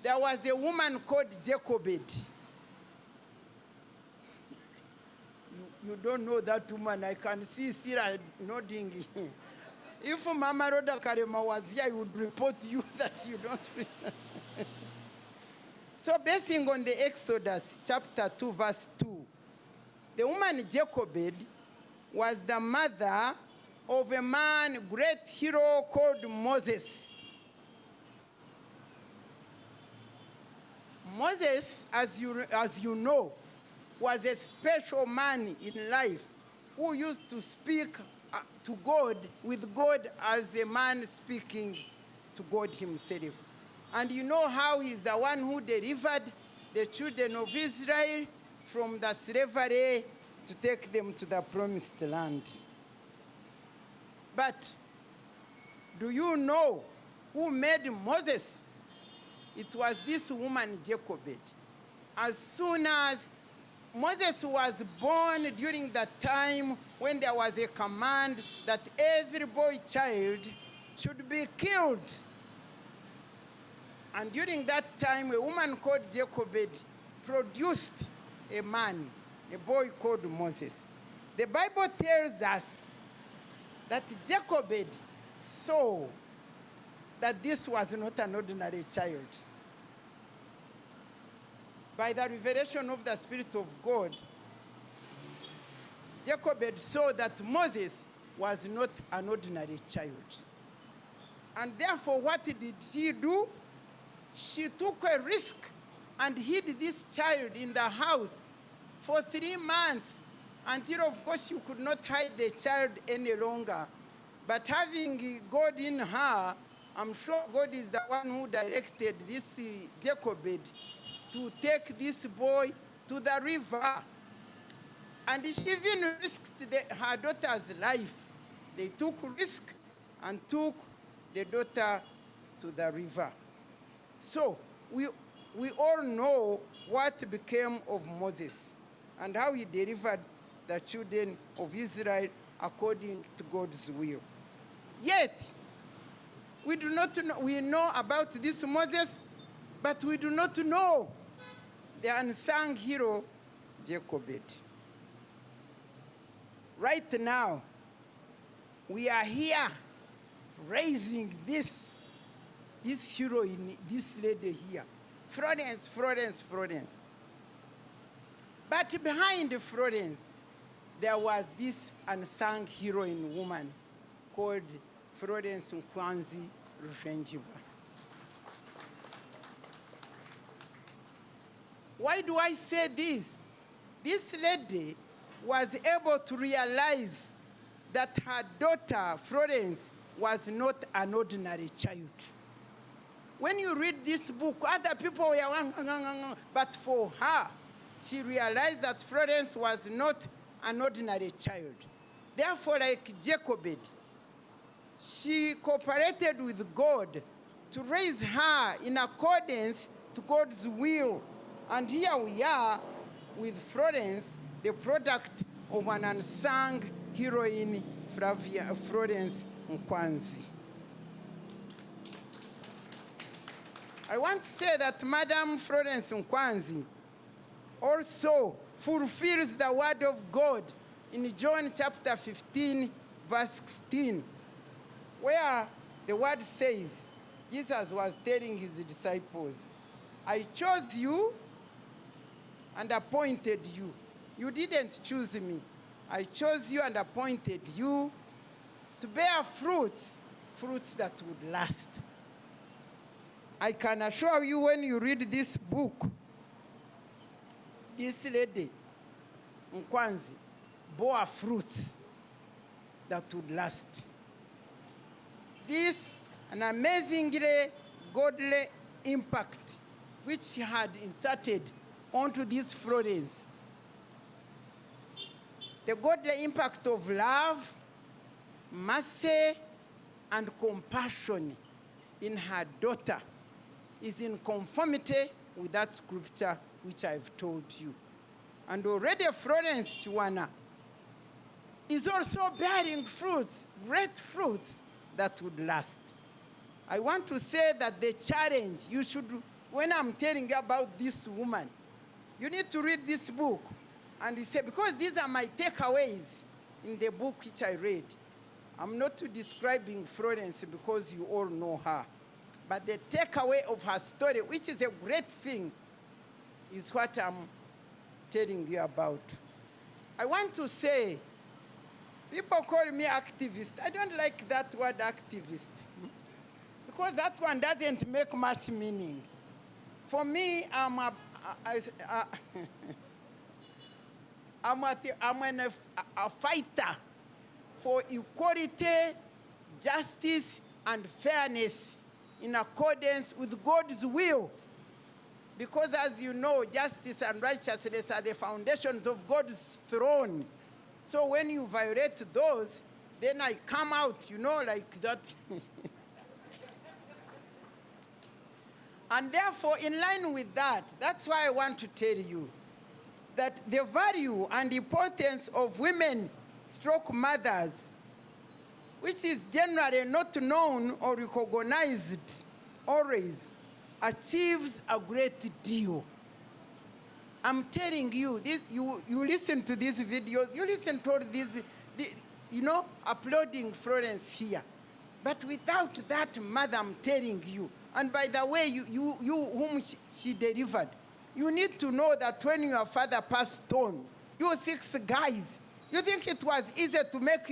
Speaker 8: there was a woman called Jochebed. You don't know that woman. I can see Sarah nodding. If Mama Rhoda Karema was here, I would report you that you don't read. So basing on the Exodus chapter 2, verse 2, the woman Jochebed was the mother of a man, great hero called Moses. Moses, as you know, was a special man in life who used to speak to God, with God as a man speaking to God himself. And you know how he's the one who delivered the children of Israel from the slavery to take them to the promised land. But do you know who made Moses? It was this woman, Jochebed. As soon as Moses was born, during that time when there was a command that every boy child should be killed. And during that time, a woman called Jochebed produced a man, a boy called Moses. The Bible tells us that Jochebed saw that this was not an ordinary child. By the revelation of the Spirit of God, Jochebed saw that Moses was not an ordinary child. And therefore, what did she do? She took a risk and hid this child in the house for 3 months until, of course, she could not hide the child any longer. But having God in her, I'm sure God is the one who directed this Jochebed to take this boy to the river. And she even risked her daughter's life. They took risk and took the daughter to the river. So we all know what became of Moses and how he delivered the children of Israel according to God's will. Yet, we do not know, we know about this Moses, but we do not know the unsung hero, Jochebed. Right now, we are here raising this hero, this lady here. Florence. But behind Florence, there was this unsung heroine woman called Florence Ruzhwenjibwa. Why do I say this? This lady was able to realize that her daughter, Florence, was not an ordinary child. When you read this book, other people were, but for her, she realized that Florence was not an ordinary child. Therefore, like Jochebed, she cooperated with God to raise her in accordance to God's will. And here we are with Florence, the product of an unsung heroine, Florence Nkwanzi. I want to say that Madam Florence Nkwanzi also fulfills the word of God in John chapter 15, verse 16, where the word says, Jesus was telling his disciples, I chose you and appointed you. You didn't choose me. I chose you and appointed you to bear fruits that would last. I can assure you when you read this book, this lady, Nkwanzi, bore fruits that would last. This, an amazingly godly impact which she had inserted onto this Florence. The godly impact of love, mercy, and compassion in her daughter is in conformity with that scripture which I've told you. And already Florence Kiwana is also bearing fruits, great fruits that would last. I want to say that the challenge you should, when I'm telling you about this woman, you need to read this book and you say, because these are my takeaways in the book which I read. I'm not describing Florence because you all know her. But the takeaway of her story, which is a great thing, is what I'm telling you about. I want to say People call me activist. I don't like that word activist because that one doesn't make much meaning. For me, I'm a fighter for equality, justice, and fairness in accordance with God's will. Because as you know, justice and righteousness are the foundations of God's throne. So when you violate those, then I come out, like that. And therefore, in line with that, that's why I want to tell you that the value and importance of women stroke mothers, which is generally not known or recognized always, achieves a great deal. I'm telling you, this, you listen to these videos, you listen to all these, uploading Florence here. But without that mother, I'm telling you, and by the way, you whom she delivered, you need to know that when your father passed on, you 6 guys, you think it was easy to make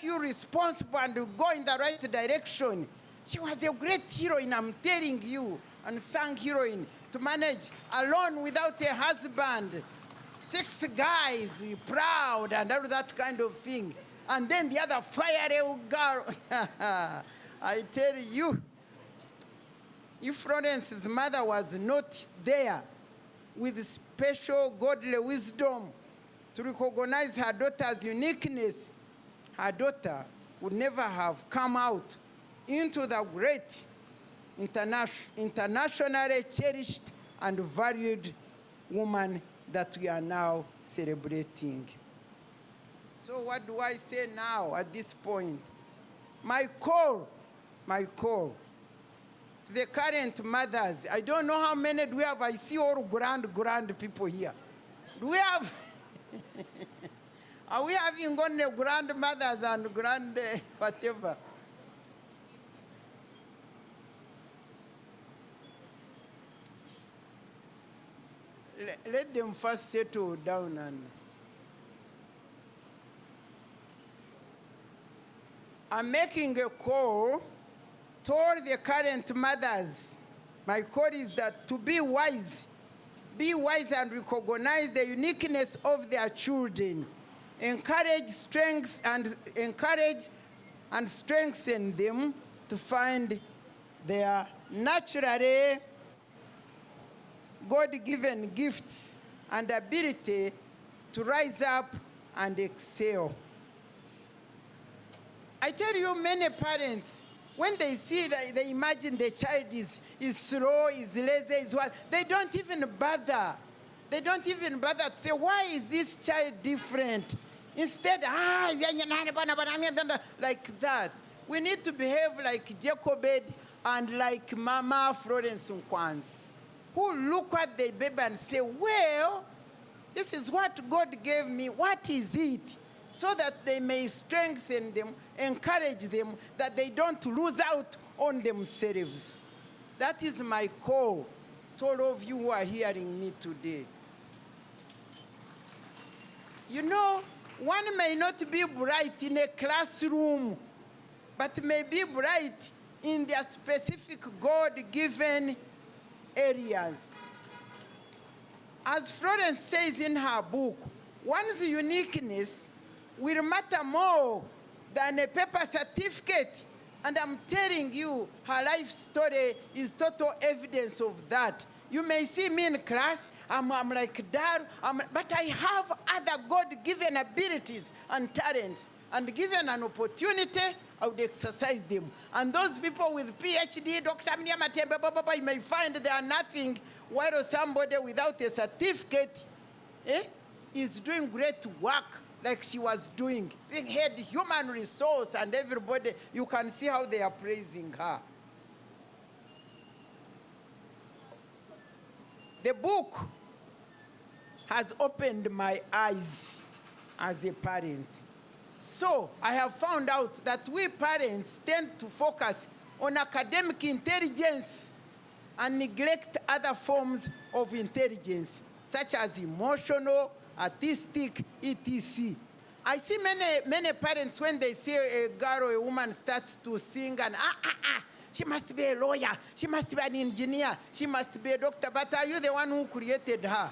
Speaker 8: you responsible and to go in the right direction. She was a great heroine, I'm telling you, unsung heroine, to manage alone without a husband. 6 guys, proud and all that kind of thing. And then the other fiery girl. I tell you, if Florence's mother was not there with special godly wisdom to recognize her daughter's uniqueness, her daughter would never have come out into the great internationally cherished and valued woman that we are now celebrating. So what do I say now at this point? My call to the current mothers, I don't know how many do we have. I see all grand people here. Do we have, are we having only grandmothers and grand whatever? Let them first settle down and I'm making a call to all the current mothers. My call is that to be wise and recognize the uniqueness of their children. Encourage and strengthen them to find their naturally God-given gifts and ability to rise up and excel. I tell you, many parents, when they see that, they imagine the child is slow, is lazy, is what, they don't even bother. They don't even bother to say, why is this child different? Instead, like that. We need to behave like Jacobed and like Mama Florence Nkwanzi, who look at the baby and say, well, this is what God gave me. What is it? So that they may strengthen them, encourage them, that they don't lose out on themselves. That is my call to all of you who are hearing me today. You know, one may not be bright in a classroom, but may be bright in their specific God-given areas. As Florence says in her book, one's uniqueness will matter more than a paper certificate. And I'm telling you, her life story is total evidence of that. You may see me in class, I'm like that, but I have other God-given abilities and talents. And given an opportunity, I would exercise them. And those people with PhD, Dr. you may find they are nothing, while somebody without a certificate is doing great work like she was doing. Being head human resource and everybody, you can see how they are praising her. The book has opened my eyes as a parent. So I have found out that we parents tend to focus on academic intelligence and neglect other forms of intelligence, such as emotional, artistic, etc. I see many parents when they see a girl or a woman starts to sing and she must be a lawyer, she must be an engineer, she must be a doctor, but are you the one who created her?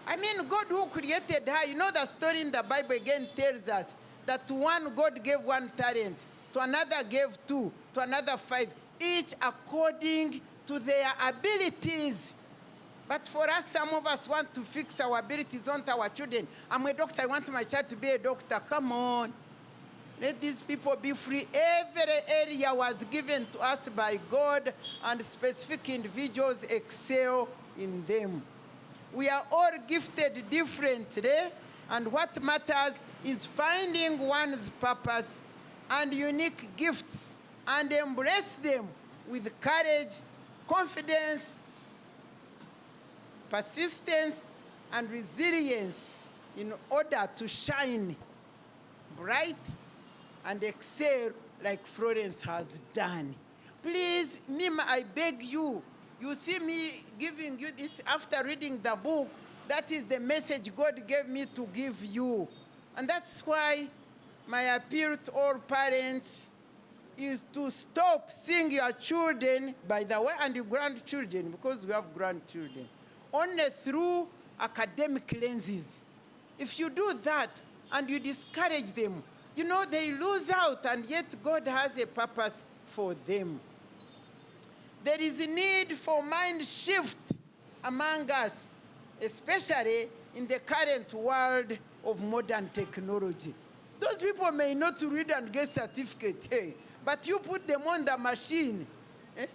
Speaker 8: I mean, God who created her, you know the story in the Bible again tells us that to one God gave 1 talent, to another gave 2, to another 5, each according to their abilities. But for us, some of us want to fix our abilities onto our children. I'm a doctor, I want my child to be a doctor. Come on. Let these people be free. Every area was given to us by God, and specific individuals excel in them. We are all gifted differently, and what matters is finding one's purpose and unique gifts and embrace them with courage, confidence, persistence, and resilience in order to shine bright and excel like Florence has done. Please, Mima, I beg you, you see me giving you this after reading the book. That is the message God gave me to give you. And that's why my appeal to all parents is to stop seeing your children, by the way, and your grandchildren, because we have grandchildren, only through academic lenses. If you do that and you discourage them, you know, they lose out, and yet God has a purpose for them. There is a need for mind shift among us, especially in the current world of modern technology. Those people may not read and get certificate, hey, but you put them on the machine. Eh?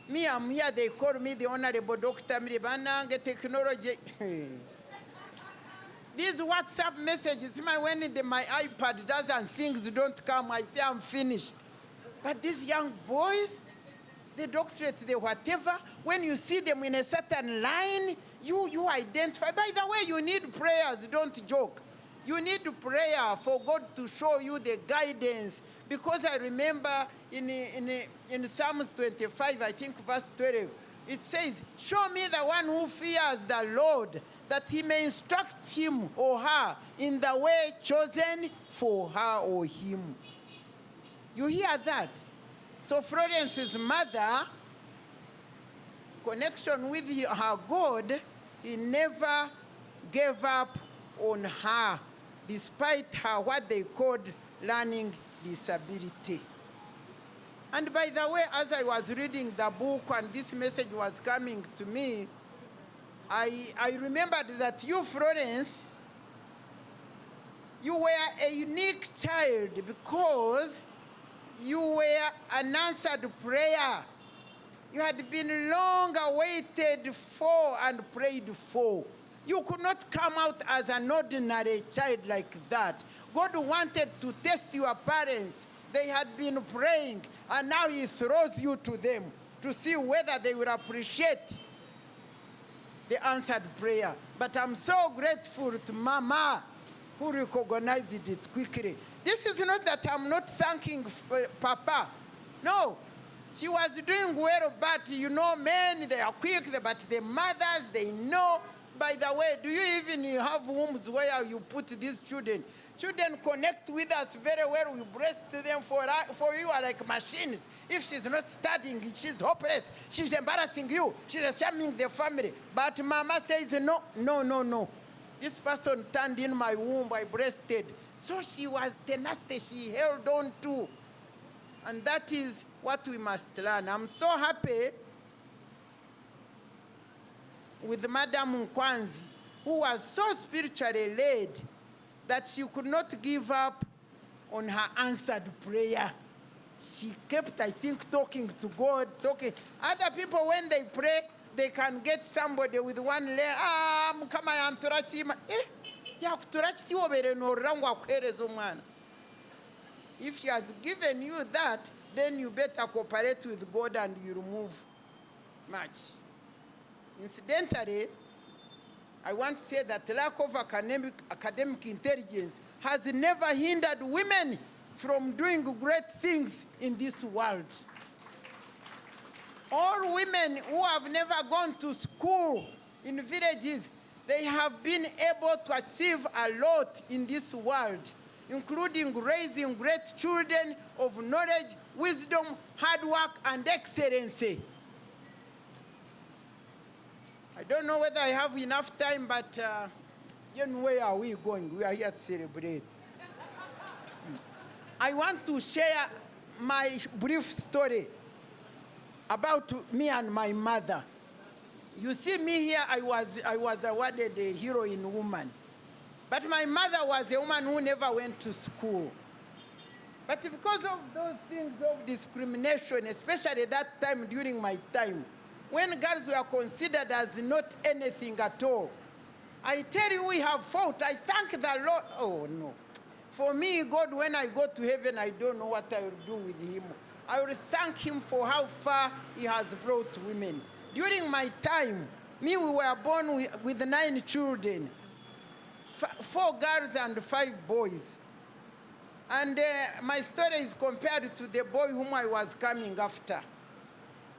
Speaker 8: Me, I'm here, they call me the Honorable Dr. Mribanange Technology. These WhatsApp messages, when my iPad does and things don't come, I say I'm finished. But these young boys, the doctorate, the whatever, when you see them in a certain line, you identify. By the way, you need prayers, don't joke. You need prayer for God to show you the guidance. Because I remember in Psalms 25, I think verse 12, it says, show me the one who fears the Lord, that he may instruct him or her in the way chosen for her or him. You hear that? So Florence's mother, connection with her God, he never gave up on her, despite her what they called learning disability. And by the way, as I was reading the book and this message was coming to me, I remembered that you, Florence, you were a unique child because you were an answered prayer. You had been long awaited for and prayed for. You could not come out as an ordinary child like that. God wanted to test your parents. They had been praying, and now he throws you to them to see whether they will appreciate the answered prayer. But I'm so grateful to Mama who recognized it quickly. This is not that I'm not thanking Papa. No, she was doing well, but you know, men, they are quick, but the mothers, they know. By the way, do you even have homes where you put these children? Children connect with us very well. We breast them for you are like machines. If she's not studying, she's hopeless. She's embarrassing you. She's shaming the family. But Mama says, no, no, no, no. This person turned in my womb, I breasted. So she was tenacious, she held on to. And that is what we must learn. I'm so happy with Madam Nkwanzi, who was so spiritually led that she could not give up on her answered prayer. She kept, I think, talking to God, talking. Other people, when they pray, they can get somebody with one leg. Mukama yanturachima. If she has given you that, then you better cooperate with God and you remove much. Incidentally, I want to say that lack of academic intelligence has never hindered women from doing great things in this world. All women who have never gone to school in villages, They have been able to achieve a lot in this world, including raising great children of knowledge, wisdom, hard work, and excellency. I don't know whether I have enough time, but where are we going? We are here to celebrate. I want to share my brief story about me and my mother. You see me here, I was awarded a heroine woman. But my mother was a woman who never went to school. But because of those things of discrimination, especially that time during my time, when girls were considered as not anything at all, I tell you, we have fought. I thank the Lord. Oh, no. For me, God, when I go to heaven, I don't know what I will do with him. I will thank him for how far he has brought women. During my time, we were born with 9 children, 4 girls and 5 boys. And my story is compared to the boy whom I was coming after.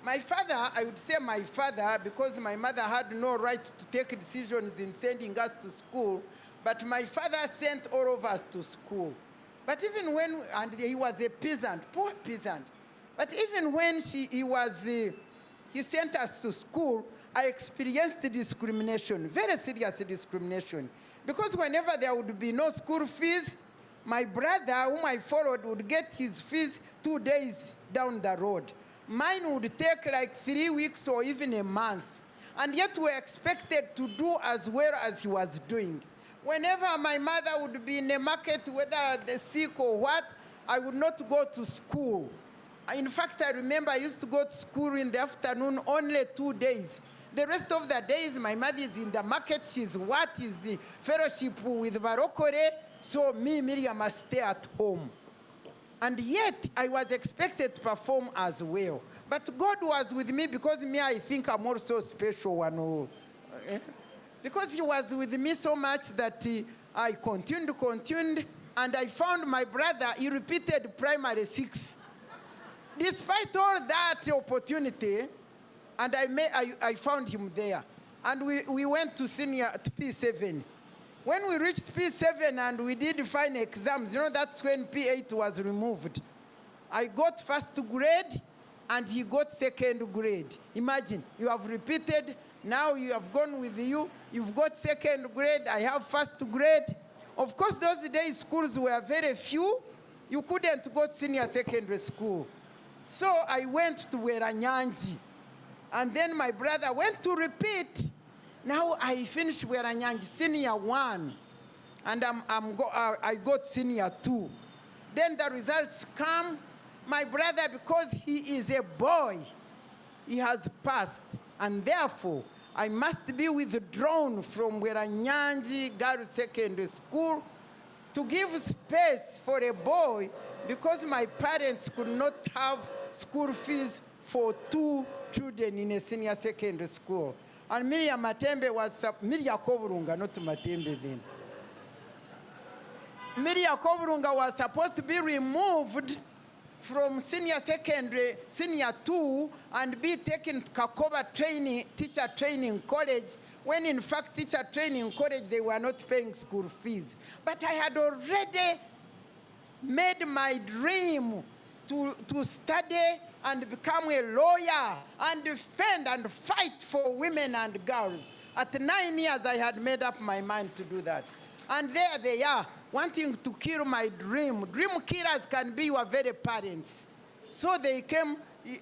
Speaker 8: My father, I would say my father, because my mother had no right to take decisions in sending us to school, but my father sent all of us to school. But even when, and he was a peasant, poor peasant, but even when he sent us to school, I experienced discrimination, very serious discrimination. Because whenever there would be no school fees, my brother, whom I followed, would get his fees 2 days down the road. Mine would take like 3 weeks or even a month. And yet we were expected to do as well as he was doing. Whenever my mother would be in a market, whether they're sick or what, I would not go to school. In fact, I remember I used to go to school in the afternoon only 2 days. The rest of the days, my mother is in the market. She's the fellowship with Barokore. So me, Miriam, must stay at home. And yet, I was expected to perform as well. But God was with me because me, I think I'm also special one. Because he was with me so much that I continued, and I found my brother, he repeated primary 6. Despite all that opportunity, and I found him there. And we went to P7. When we reached P7 and we did final exams, that's when P8 was removed. I got first grade and he got second grade. Imagine, you have repeated, now you have gone with you've got second grade, I have first grade. Of course, those days schools were very few. You couldn't go to senior secondary school. So I went to Weranyanji. And then my brother went to repeat. Now I finished Weranyanji, senior 1. And I got senior 2. Then the results come. My brother, because he is a boy, he has passed. And therefore, I must be withdrawn from Weranyanji Girls Secondary School to give space for a boy because my parents could not have school fees for 2 children in a senior secondary school. And Miriam Matembe was, Miriam Koburunga, not Matembe then. Miriam Koburunga was supposed to be removed from senior 2, and be taken to Kakoba teacher training college, when in fact teacher training college, they were not paying school fees. But I had already made my dream to study and become a lawyer and defend and fight for women and girls. At 9 years, I had made up my mind to do that. And there they are, wanting to kill my dream. Dream killers can be your very parents. So they came,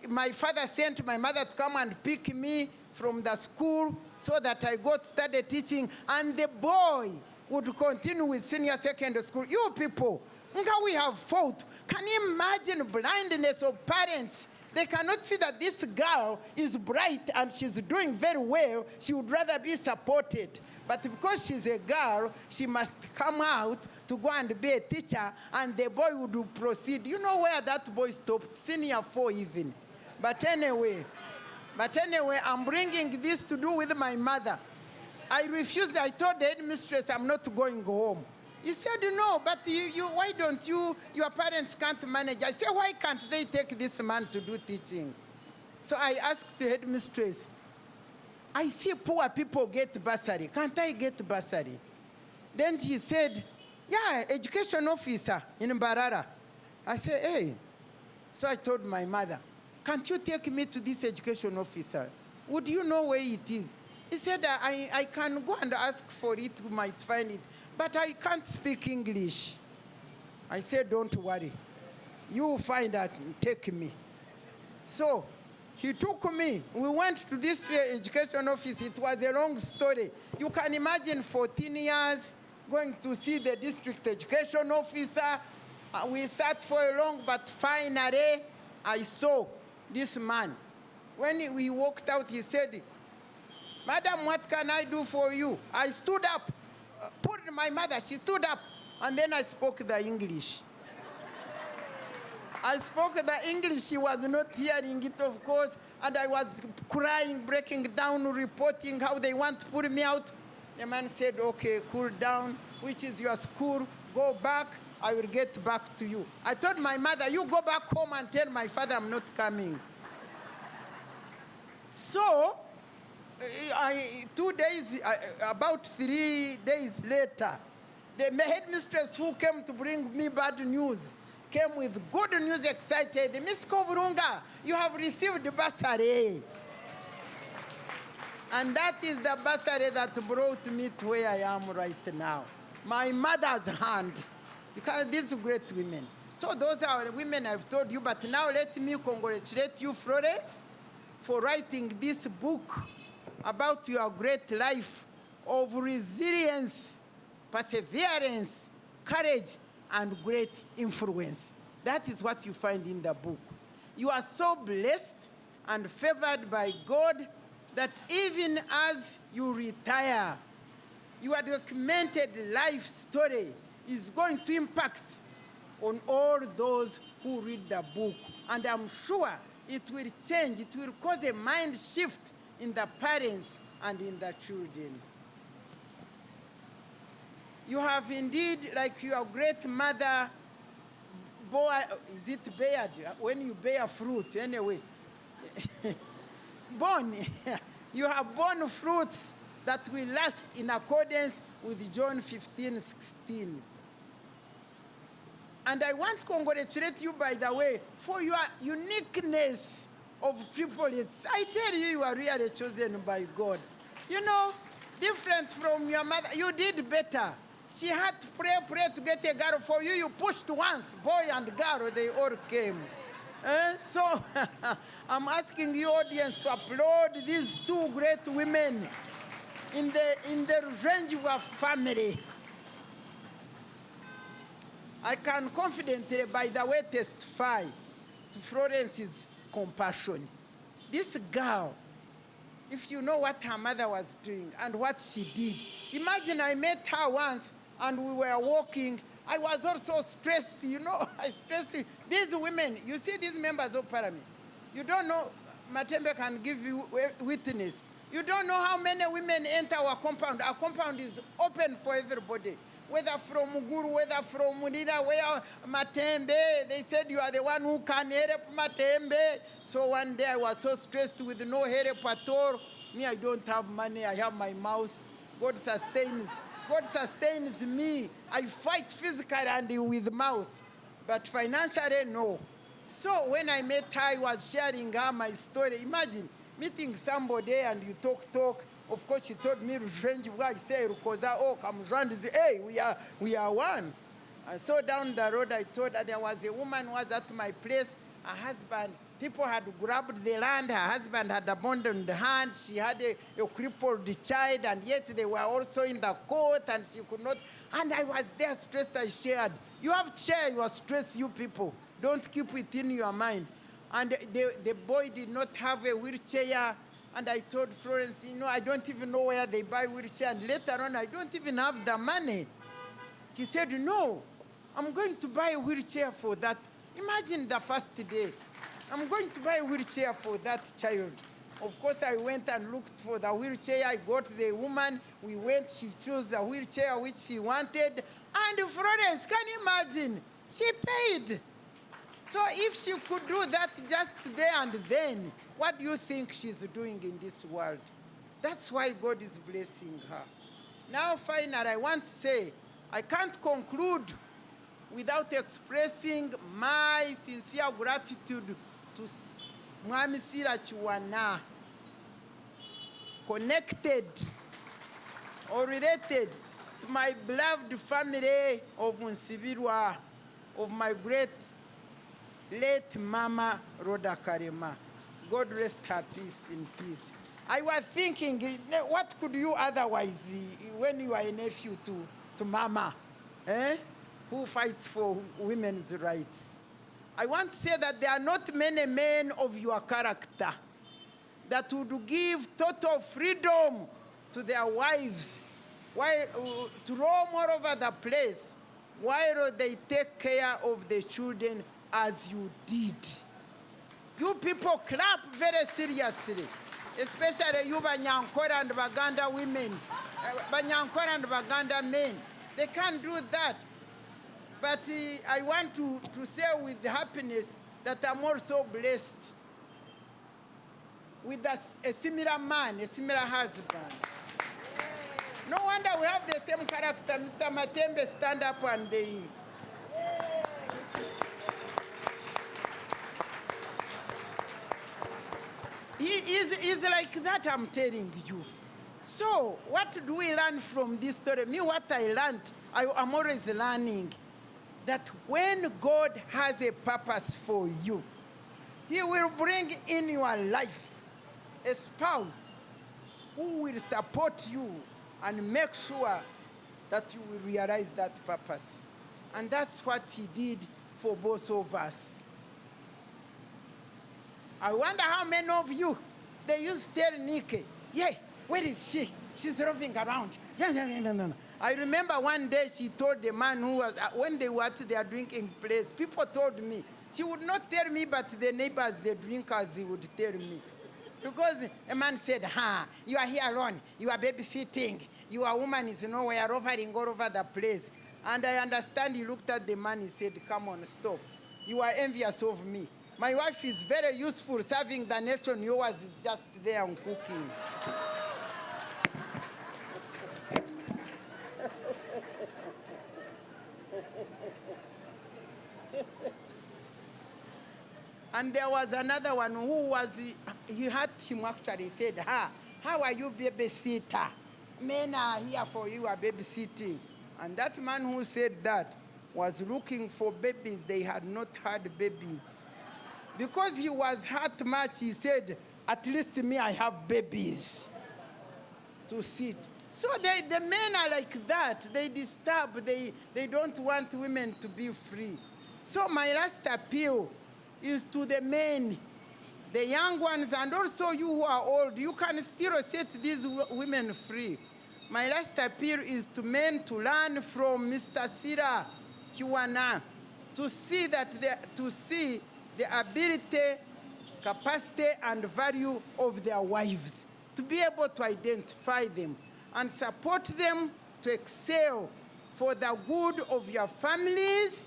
Speaker 8: my father sent my mother to come and pick me from the school so that I got started teaching, and the boy would continue with senior secondary school. You people, we have fought. Can you imagine blindness of parents? They cannot see that this girl is bright and she's doing very well. She would rather be supported. But because she's a girl, she must come out to go and be a teacher, and the boy would proceed. You know where that boy stopped? Senior 4 even. But anyway, I'm bringing this to do with my mother. I refused. I told the headmistress I'm not going home. He said, no, but why don't your parents can't manage? I said, why can't they take this man to do teaching? So I asked the headmistress, I see poor people get bursary. Can't I get bursary? Then she said, yeah, education officer in Mbarara. I said, hey. So I told my mother, can't you take me to this education officer? Would you know where it is? He said, I can go and ask for it, you might find it, but I can't speak English. I said, don't worry. You find out and take me. So he took me. We went to this education office. It was a long story. You can imagine 14 years going to see the district education officer. We sat for a long, but finally I saw this man. When we walked out, he said, Madam, what can I do for you? I stood up, put my mother, she stood up, and then I spoke the English. I spoke the English, she was not hearing it, of course, and I was crying, breaking down, reporting how they want to put me out. The man said, okay, cool down, which is your school, go back, I will get back to you. I told my mother, you go back home and tell my father I'm not coming. So, about 3 days later, the headmistress who came to bring me bad news came with good news, excited. Miss Koburunga, you have received the bursary. And that is the bursary that brought me to where I am right now. My mother's hand, because these great women. So those are the women I've told you, but now let me congratulate you, Florence, for writing this book about your great life of resilience, perseverance, courage, and great influence. That is what you find in the book. You are so blessed and favored by God that even as you retire, your documented life story is going to impact on all those who read the book. And I'm sure it will change, it will cause a mind shift in the parents and in the children. You have indeed, like your great mother, is it bared? When you bear fruit, anyway. Born, you have borne fruits that will last in accordance with John 15:16. And I want to congratulate you, by the way, for your uniqueness of triplets. I tell you, you are really chosen by God. You know, different from your mother, you did better. She had to pray to get a girl for you. You pushed once, boy and girl, they all came. So I'm asking you, audience, to applaud these two great women in the Ruzhwenjibwa family. I can confidently, by the way, testify to Florence's compassion. This girl, if you know what her mother was doing and what she did, imagine I met her once and we were walking. I was also stressed, you know, These women, you see these members of parliament, you don't know, Matembe can give you witness. You don't know how many women enter our compound. Our compound is open for everybody. Whether from Muguru, whether from Munida, where Matembe, they said you are the one who can help Matembe. So one day I was so stressed with no help at all. Me, I don't have money, I have my mouth. God sustains me. I fight physically and with mouth, but financially, no. So when I met her, I was sharing her my story. Imagine meeting somebody and you talk. Of course, she told me, Ruzhwenjibwa, I say, Rukoza, oh, Kamuzhwandizi, hey, we are one. And so down the road, I told her there was a woman who was at my place, her husband, people had grabbed the land, her husband had abandoned the hand, she had a crippled child, and yet they were also in the court, and she could not, and I was there stressed, I shared. You have to share your stress, you people. Don't keep it in your mind. And the boy did not have a wheelchair, and I told Florence, you know, I don't even know where they buy wheelchair, and later on, I don't even have the money. She said, no, I'm going to buy a wheelchair for that. Imagine the first day. I'm going to buy a wheelchair for that child. Of course, I went and looked for the wheelchair. I got the woman. We went. She chose the wheelchair which she wanted. And Florence, can you imagine? She paid. So if she could do that just there and then, what do you think she's doing in this world? That's why God is blessing her. Now, finally, I want to say, I can't conclude without expressing my sincere gratitude to Mwami Sira Kiwana, connected or related to my beloved family of Nsibirwa, of my great late Mama Rhoda Karema. God rest her peace in peace. I was thinking, what could you otherwise, when you are a nephew to Mama, who fights for women's rights? I want to say that there are not many men of your character that would give total freedom to their wives to roam all over the place while they take care of the children as you did. You people clap very seriously, especially you Banyankora and Baganda women, Banyankora and Baganda men. They can't do that. But I want to say with happiness that I'm also blessed with a similar man, a similar husband. No wonder we have the same character. Mr. Matembe, stand up and he is like that, I'm telling you. So, what do we learn from this story? Me, what I learned, I'm always learning that when God has a purpose for you, He will bring in your life a spouse who will support you and make sure that you will realize that purpose. And that's what He did for both of us. I wonder how many of you, they used to tell Nikki, yeah, where is she? She's roving around. No. I remember one day she told the man who was, when they were at their drinking place, people told me, she would not tell me, but the neighbors, the drinkers, he would tell me. Because a man said, you are here alone, you are babysitting, your woman is nowhere, rovering all over the place. And I understand he looked at the man, he said, come on, stop. You are envious of me. My wife is very useful serving the nation, yours is just there and cooking. And there was another one who was, he had him actually said, how are you babysitter? Men are here for you, are babysitting. And that man who said that was looking for babies. They had not had babies. Because he was hurt much, he said, at least me, I have babies to sit. So the men are like that. They disturb. They don't want women to be free. So my last appeal is to the men, the young ones, and also you who are old. You can still set these women free. My last appeal is to men to learn from Mr. Sira Kiwana, to see the ability, capacity, and value of their wives, to be able to identify them and support them to excel for the good of your families,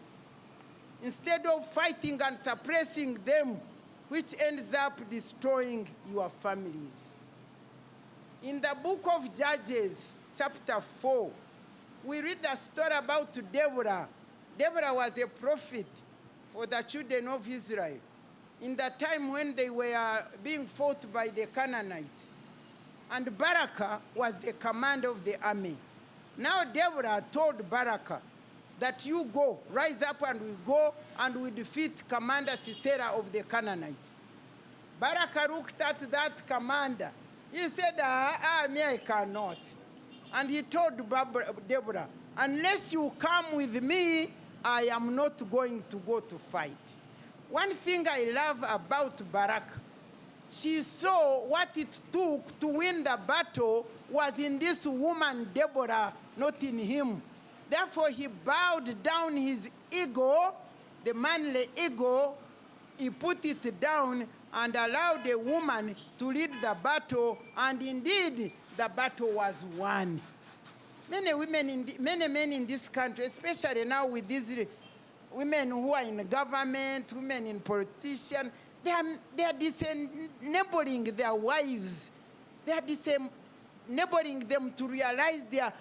Speaker 8: instead of fighting and suppressing them, which ends up destroying your families. In the book of Judges, chapter 4, we read a story about Deborah. Deborah was a prophet for the children of Israel in the time when they were being fought by the Canaanites. And Barakah was the commander of the army. Now Deborah told Barakah that you go, rise up and we go and we defeat Commander Sisera of the Canaanites. Barakah looked at that commander. He said, me, I cannot. And he told Deborah, unless you come with me, I am not going to go to fight. One thing I love about Barakah, she saw what it took to win the battle was in this woman, Deborah, not in him. Therefore, he bowed down his ego, the manly ego, he put it down and allowed the woman to lead the battle, and indeed, the battle was won. Many men in this country, especially now with these women who are in government, women in politicians, they are disenabling their wives. They are enabling them to realize their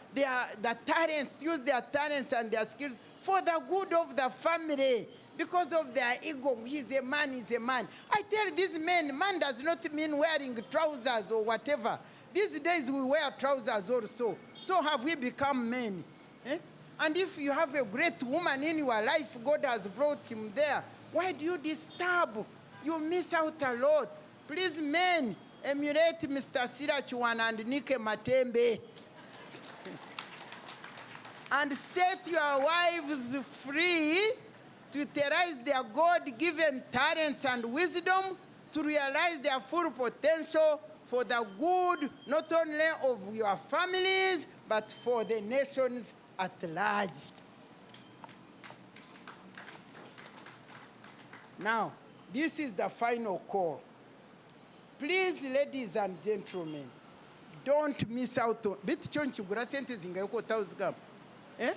Speaker 8: talents, use their talents and their skills for the good of the family. Because of their ego, he's a man, he's a man. I tell these men, man does not mean wearing trousers or whatever. These days we wear trousers also. So have we become men? Eh? And if you have a great woman in your life, God has brought him there. Why do you disturb? You miss out a lot. Please, men, emulate Mr. Sira Kiwana and Nike Matembe. And set your wives free to utilize their God-given talents and wisdom to realize their full potential for the good, not only of your families, but for the nations at large. Now, this is the final call. Please, ladies and gentlemen, don't miss out on... Bit chonchi gura sente zingayoko 1,000 eh?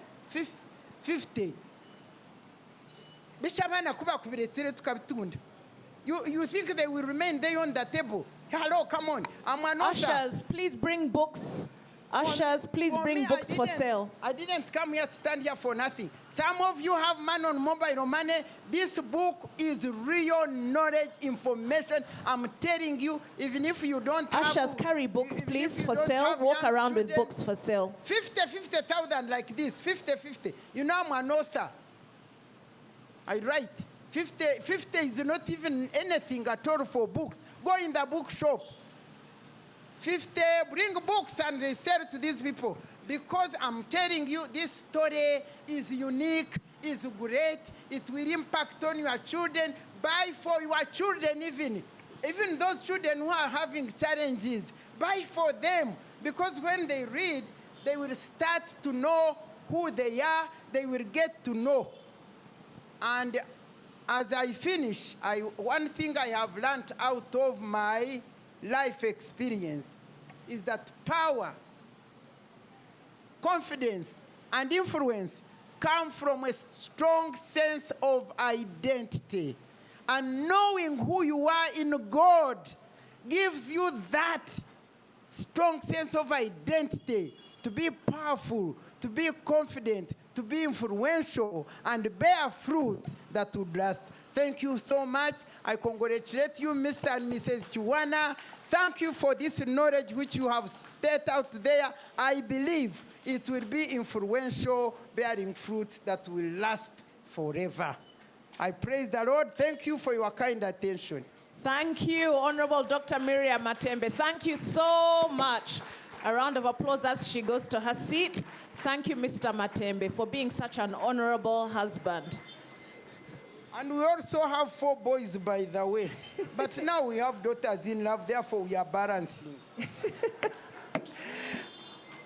Speaker 8: 50. Bishabana kuba kubiretire tukabitunda. You think they will remain there on the table? Hello, come on. I'm an author.
Speaker 1: Ushers, please bring books. Ushers, please bring books for sale.
Speaker 8: I didn't come here to stand here for nothing. Some of you have man on mobile money. This book is real knowledge, information. I'm telling you, even if you don't have...
Speaker 1: Ushers, carry books, please, for sale. Walk around with books for sale.
Speaker 8: 50,000 like this, 50. You know I'm an author. I write. 50 is not even anything at all for books. Go in the bookshop. 50, bring books and they sell to these people. Because I'm telling you, this story is unique, is great. It will impact on your children. Buy for your children even those children who are having challenges. Buy for them. Because when they read, they will start to know who they are. They will get to know. And as I finish, one thing I have learned out of my life experience is that power, confidence, and influence come from a strong sense of identity. And knowing who you are in God gives you that strong sense of identity to be powerful, to be confident, to be influential, and bear fruits that would last. Thank you so much. I congratulate you, Mr. and Mrs. Kiwana. Thank you for this knowledge which you have set out there. I believe it will be influential, bearing fruits that will last forever. I praise the Lord. Thank you for your kind attention.
Speaker 1: Thank you, Honorable Dr. Miriam Matembe. Thank you so much. A round of applause as she goes to her seat. Thank you, Mr. Matembe, for being such an honorable husband.
Speaker 8: And we also have 4 boys, by the way. But now we have daughters in love, therefore we are balancing.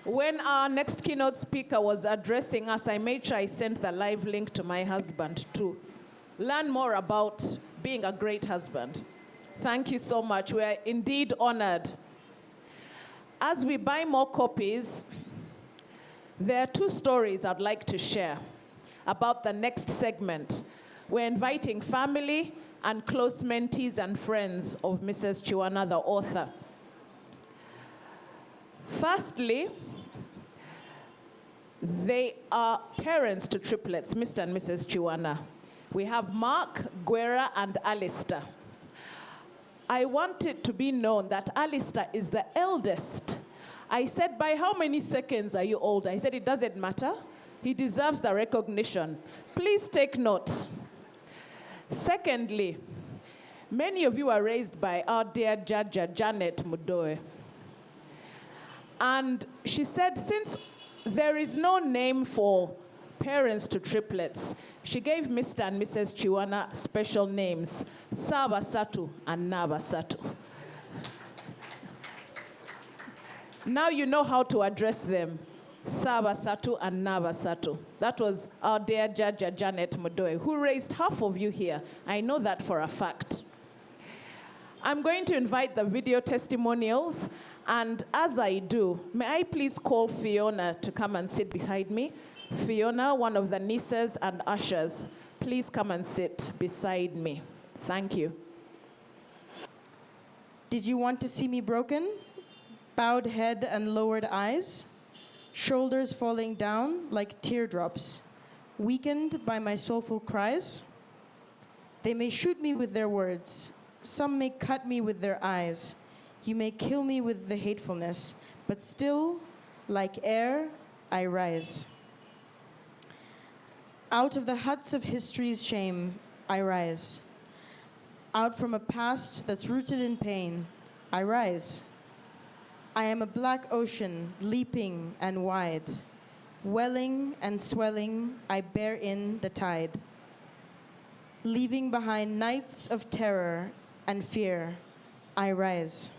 Speaker 1: When our next keynote speaker was addressing us, I made sure I sent the live link to my husband to learn more about being a great husband. Thank you so much. We are indeed honored. As we buy more copies, there are 2 stories I'd like to share about the next segment. We're inviting family and close mentees and friends of Mrs. Kiwana, the author. Firstly, they are parents to triplets, Mr. and Mrs. Kiwana. We have Mark, Guerra, and Alistair. I want it to be known that Alistair is the eldest. I said, by how many seconds are you older? He said, it doesn't matter. He deserves the recognition. Please take note. Secondly, many of you are raised by our dear Judge Janet Mudoe. And she said, since there is no name for parents to triplets, she gave Mr. and Mrs. Kiwana special names, Sabasatu and Nabasatu. Now you know how to address them. Sabasatu and Nabasatu. That was our dear Judge Janet Mudoe, who raised half of you here. I know that for a fact. I'm going to invite the video testimonials, and as I do, may I please call Fiona to come and sit beside me. Fiona, one of the nieces and ushers, please come and sit beside me. Thank you.
Speaker 9: Did you want to see me broken? bowed head and lowered eyes, shoulders falling down like teardrops, weakened by my soulful cries. They may shoot me with their words, some may cut me with their eyes, you may kill me with the hatefulness, but still, like air, I rise. Out of the huts of history's shame, I rise. Out from a past that's rooted in pain, I rise. I am a black ocean, leaping and wide. Welling and swelling, I bear in the tide. Leaving behind nights of terror and fear, I rise.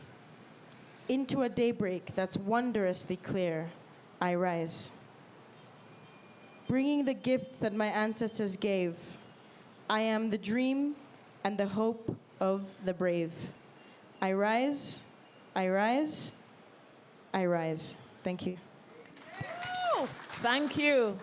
Speaker 9: Into a daybreak that's wondrously clear, I rise. Bringing the gifts that my ancestors gave, I am the dream and the hope of the brave. I rise, I rise, I rise. Thank you.
Speaker 1: Oh, thank you.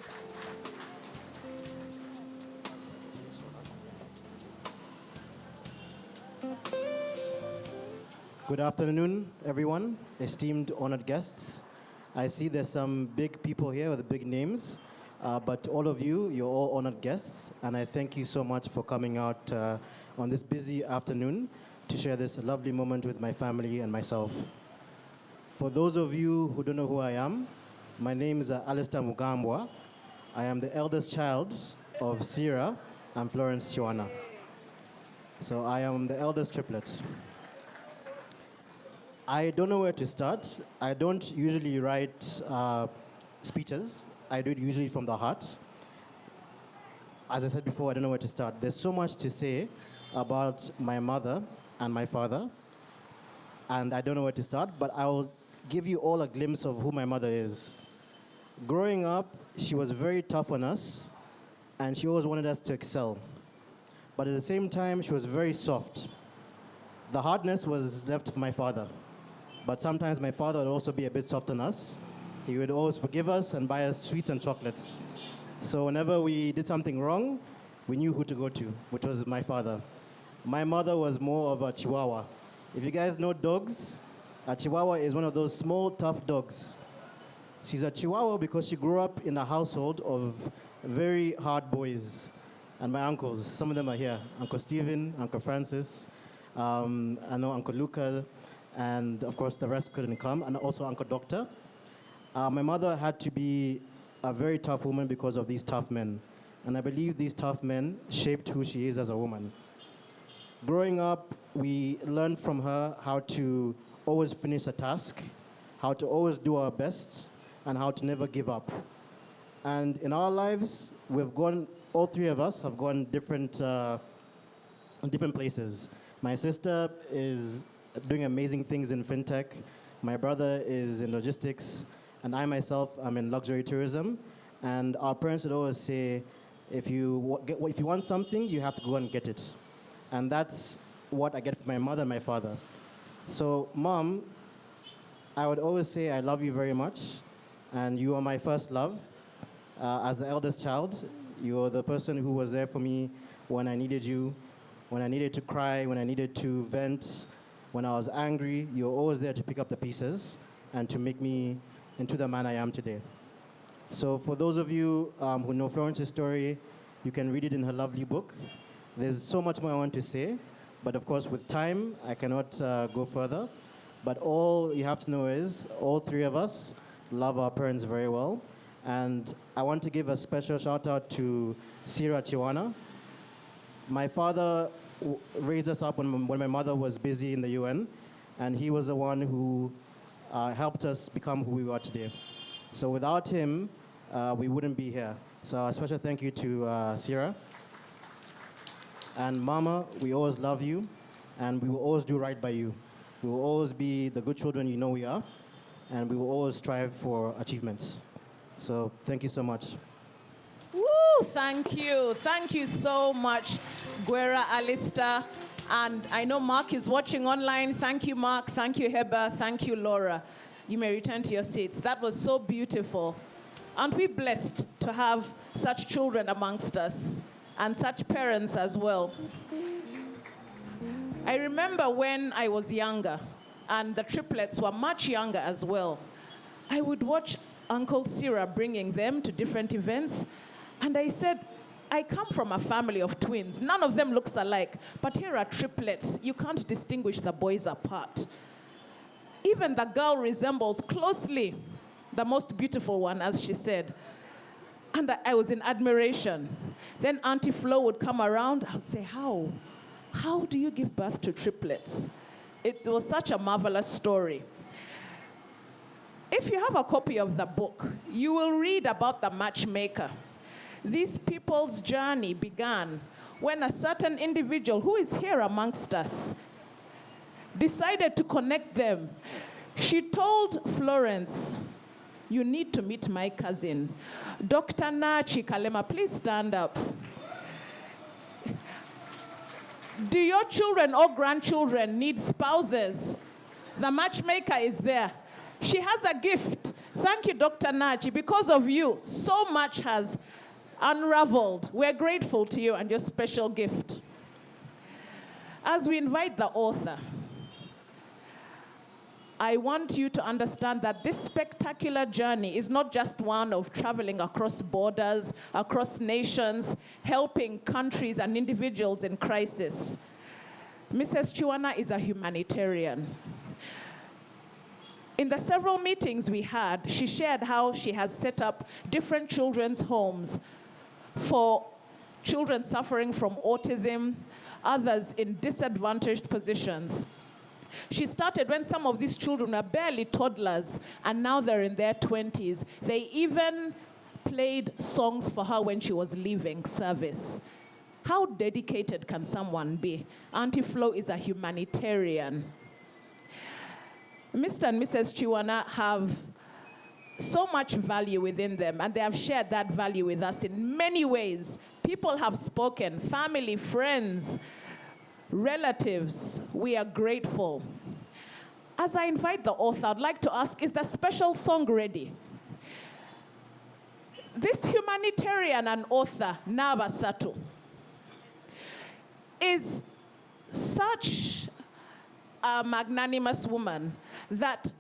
Speaker 10: Good afternoon, everyone, esteemed honored guests. I see there's some big people here with big names, but all of you, you're all honored guests, and I thank you so much for coming out on this busy afternoon to share this lovely moment with my family and myself. For those of you who don't know who I am, my name is Alistair Mugambwa. I am the eldest child of Sierra and Florence Kiwana. So I am the eldest triplet. I don't know where to start. I don't usually write speeches. I do it usually from the heart. As I said before, I don't know where to start. There's so much to say about my mother and my father, and I don't know where to start, but I will give you all a glimpse of who my mother is. Growing up, she was very tough on us, and she always wanted us to excel. But at the same time, she was very soft. The hardness was left for my father. But sometimes my father would also be a bit soft on us. He would always forgive us and buy us sweets and chocolates. So whenever we did something wrong, we knew who to go to, which was my father. My mother was more of a Chihuahua. If you guys know dogs, a Chihuahua is one of those small, tough dogs. She's a Chihuahua because she grew up in a household of very hard boys. And my uncles, some of them are here. Uncle Stephen, Uncle Francis, I know Uncle Luca, and of course the rest couldn't come, and also Uncle Doctor. My mother had to be a very tough woman because of these tough men. And I believe these tough men shaped who she is as a woman. Growing up, we learned from her how to always finish a task, how to always do our best, and how to never give up. And in our lives, all three of us have gone different places. My sister is doing amazing things in fintech. My brother is in logistics, and I myself am in luxury tourism. And our parents would always say, if you want something, you have to go and get it. And that's what I get from my mother and my father. So, Mom, I would always say I love you very much, and you are my first love. As the eldest child, you are the person who was there for me when I needed you, when I needed to cry, when I needed to vent, when I was angry. You were always there to pick up the pieces and to make me into the man I am today. So for those of you who know Florence's story, you can read it in her lovely book. There's so much more I want to say, but of course with time, I cannot go further. But all you have to know is all three of us love our parents very well. And I want to give a special shout out to Sierra Kiwana. My father raised us up when my mother was busy in the UN, and he was the one who helped us become who we are today. So without him, we wouldn't be here. So a special thank you to Sierra. And Mama, we always love you, and we will always do right by you. We will always be the good children you know we are, and we will always strive for achievements. So thank you so much.
Speaker 1: Woo, thank you. Thank you so much, Gwera Alistair. And I know Mark is watching online. Thank you, Mark. Thank you, Heba. Thank you, Laura. You may return to your seats. That was so beautiful. Aren't we blessed to have such children amongst us and such parents as well? I remember when I was younger, and the triplets were much younger as well, I would watch Uncle Sira bringing them to different events, and I said, I come from a family of twins. None of them looks alike, but here are triplets. You can't distinguish the boys apart. Even the girl resembles closely the most beautiful one, as she said. And I was in admiration. Then Auntie Flo would come around. I would say, how? How do you give birth to triplets? It was such a marvelous story. If you have a copy of the book, you will read about the matchmaker. These people's journey began when a certain individual who is here amongst us decided to connect them. She told Florence, you need to meet my cousin. Dr. Nachi Kalema, please stand up. Do your children or grandchildren need spouses? The matchmaker is there. She has a gift. Thank you, Dr. Nachi. Because of you, so much has unraveled. We're grateful to you and your special gift. As we invite the author, I want you to understand that this spectacular journey is not just one of traveling across borders, across nations, helping countries and individuals in crisis. Mrs. Kiwana is a humanitarian. In the several meetings we had, she shared how she has set up different children's homes for children suffering from autism, others in disadvantaged positions. She started when some of these children were barely toddlers, and now they're in their 20s. They even played songs for her when she was leaving service. How dedicated can someone be? Auntie Flo is a humanitarian. Mr. and Mrs. Kiwana have so much value within them, and they have shared that value with us in many ways. People have spoken, family, friends, relatives. We are grateful. As I invite the author, I'd like to ask, is the special song ready? This humanitarian and author, Naba Satu, is such a magnanimous woman that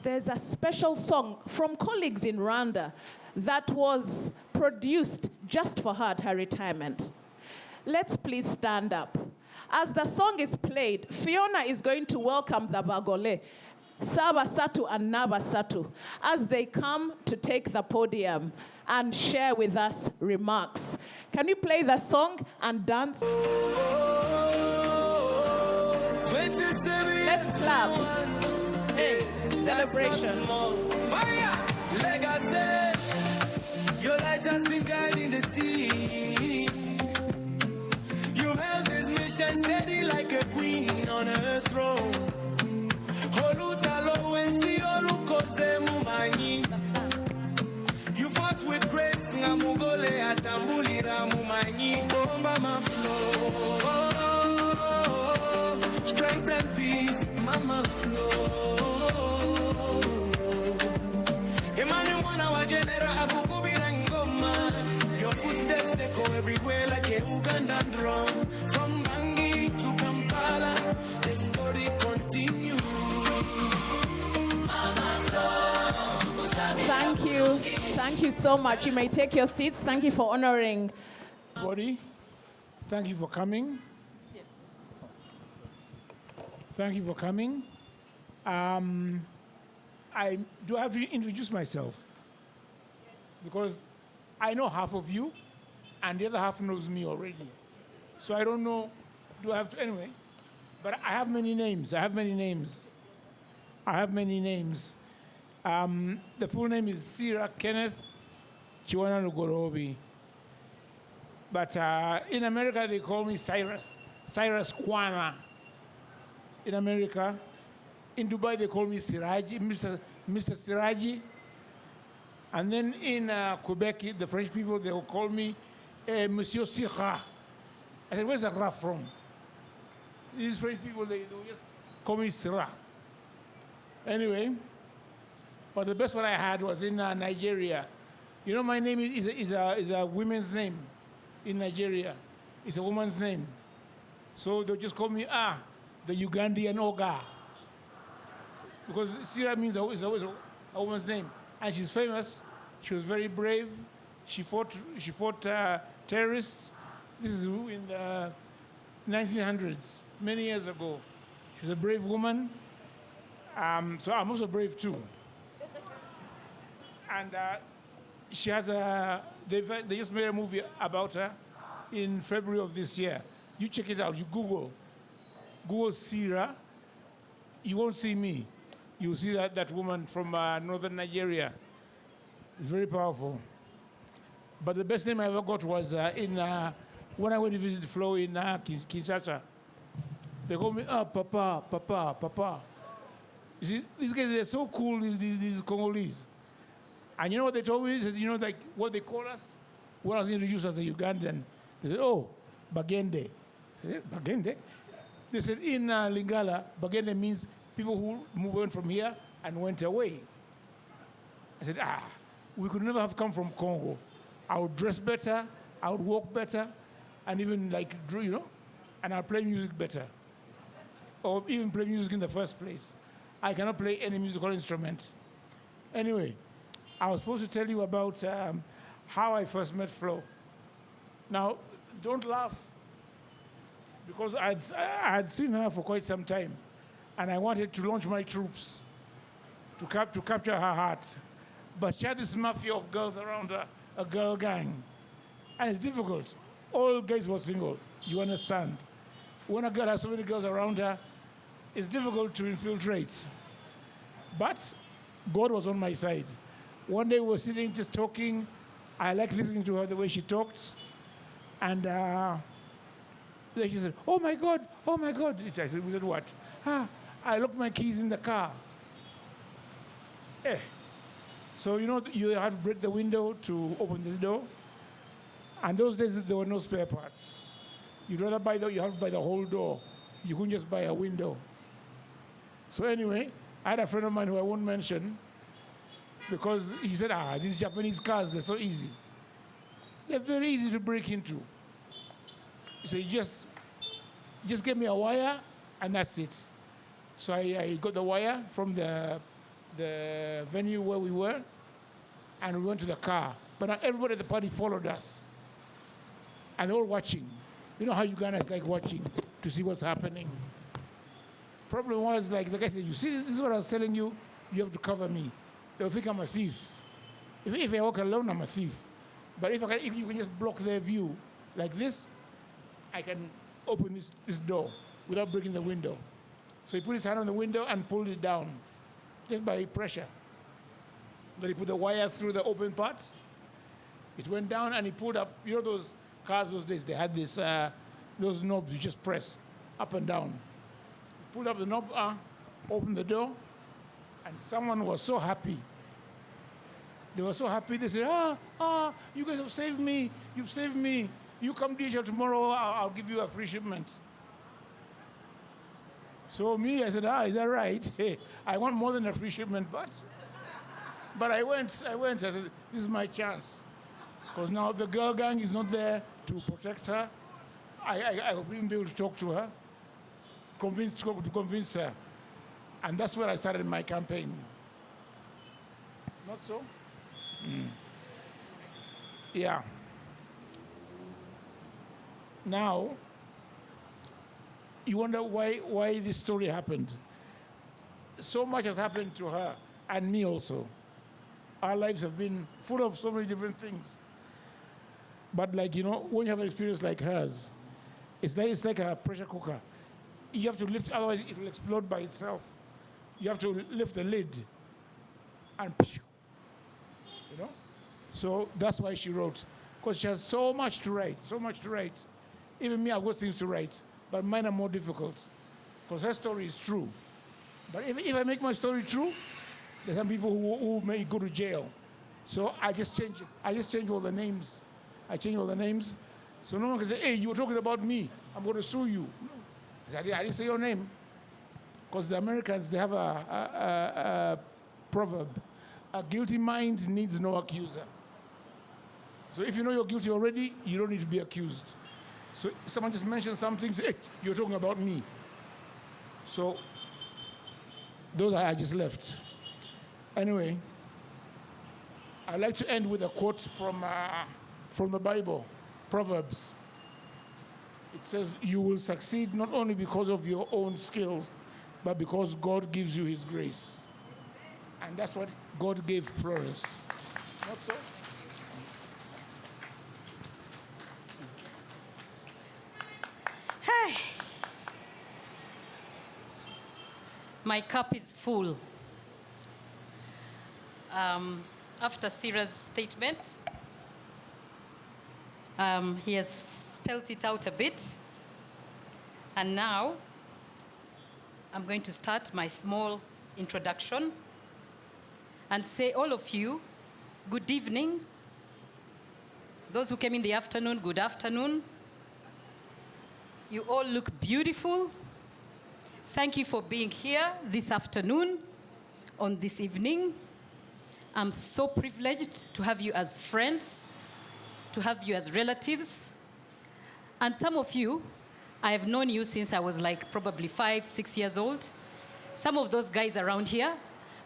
Speaker 1: there's a special song from colleagues in Rwanda that was produced just for her at her retirement. Let's please stand up. As the song is played, Fiona is going to welcome the Bagole, Saba Satu and Naba Satu, as they come to take the podium and share with us remarks. Can you play the song and dance? Let's clap. Hey, celebration.
Speaker 11: Fire! Legacy! Your light has been guiding the team. You held this mission steady like a queen on her throne. You fought with grace, ngamugole atambulira mumanyi bomba maflow. Strength and peace, mama flow. Imani mwana wa genera akukubira ngoma. Your footsteps echo everywhere like a Ugandan drum. From Bangi to Kampala, the story continues.
Speaker 1: Thank you. Thank you so much. You may take your seats. Thank you for honoring.
Speaker 12: Everybody, thank you for coming.
Speaker 1: Yes.
Speaker 12: Thank you for coming. I do have to introduce myself. Yes. Because I know half of you, and the other half knows me already. So I don't know, do I have to, anyway. But I have many names. The full name is Sira Kenneth Kiwana Lugolobi. But in America, they call me Cyrus Kwana. In America. In Dubai, they call me Siraji, Mr. Siraji. And then in Quebec, the French people, they will call me Monsieur Sira. I said, where's the Ra from? These French people, they will just call me Sira. Anyway, but the best one I had was in Nigeria. You know, my name is a women's name in Nigeria. It's a woman's name. So they'll just call me the Ugandan Oga. because Sira means is always a woman's name, and she's famous. She was very brave. She fought terrorists. This is in the 1900s, many years ago. She was a brave woman. So I'm also brave too. And she has they just made a movie about her in February of this year. You check it out. You Google Sira. You won't see me. You'll see that woman from northern Nigeria. Very powerful. But the best name I ever got was when I went to visit Flo in Kinshasa. They call me, Papa, Papa, Papa. You see, these guys, they're so cool, these Congolese. And you know what they told me? They said, you know, like what they call us? When I was introduced as a Ugandan, they said, oh, Bagende. I said, Bagende? They said, in Lingala, Bagende means people who moved on from here and went away. I said, we could never have come from Congo. I would dress better, I would walk better, and even like, you know, and I'll play music better. Or even play music in the first place. I cannot play any musical instrument. Anyway, I was supposed to tell you about how I first met Flo. Now, don't laugh, because I had seen her for quite some time, and I wanted to launch my troops to capture her heart. But she had this mafia of girls around her, a girl gang. And it's difficult. All guys were single, you understand. When a girl has so many girls around her, it's difficult to infiltrate. But God was on my side. One day we were sitting just talking. I liked listening to her the way she talked. And then she said, oh my God. I said, we said, what? I locked my keys in the car. So, you know, you have to break the window to open the door. And those days, there were no spare parts. You'd rather you have to buy the whole door. You couldn't just buy a window. So anyway, I had a friend of mine who I won't mention, because he said, these Japanese cars, they're so easy. They're very easy to break into. So he just gave me a wire, and that's it. So I got the wire from the venue where we were, and we went to the car. But everybody at the party followed us. And they were watching. You know how Ugandans like watching to see what's happening. Problem was, like the guy said, you see, this is what I was telling you, you have to cover me. They'll think I'm a thief. If I walk alone, I'm a thief. But if you can just block their view like this, I can open this door without breaking the window. So he put his hand on the window and pulled it down, just by pressure. Then he put the wire through the open part. It went down and he pulled up, you know those cars those days, they had this, those knobs you just press up and down. He pulled up the knob, opened the door, and someone was so happy. They were so happy, they said, you guys have saved me, you've saved me. You come DHL tomorrow, I'll give you a free shipment. So me, I said, is that right? Hey, I want more than a free shipment, but I went, I said, this is my chance. Because now the girl gang is not there to protect her. I will even be able to talk to her, to convince her. And that's where I started my campaign. Not so? Yeah. Now, you wonder why this story happened. So much has happened to her, and me also. Our lives have been full of so many different things. But like, you know, when you have an experience like hers, it's like a pressure cooker. You have to lift, otherwise it will explode by itself. You have to lift the lid and, you know? So that's why she wrote, because she has so much to write, so much to write. Even me, I've got things to write, but mine are more difficult, because her story is true. But if I make my story true, there's some people who may go to jail. So I just change it. I just change all the names. I change all the names. So no one can say, hey, you were talking about me. I'm going to sue you. No. I didn't say your name. Because the Americans, they have a proverb. A guilty mind needs no accuser. So if you know you're guilty already, you don't need to be accused. So someone just mentions something, say, hey, you're talking about me. So those I just left. Anyway, I'd like to end with a quote from the Bible, Proverbs. It says, you will succeed not only because of your own skills, but because God gives you his grace. And that's what God gave Florence. Not so?
Speaker 13: Hey. My cup is full. After Sarah's statement, he has spelled it out a bit. And now, I'm going to start my small introduction and say, all of you, good evening. Those who came in the afternoon, good afternoon. You all look beautiful. Thank you for being here this afternoon, on this evening. I'm so privileged to have you as friends, to have you as relatives. And some of you, I have known you since I was like probably 5, 6 years old. Some of those guys around here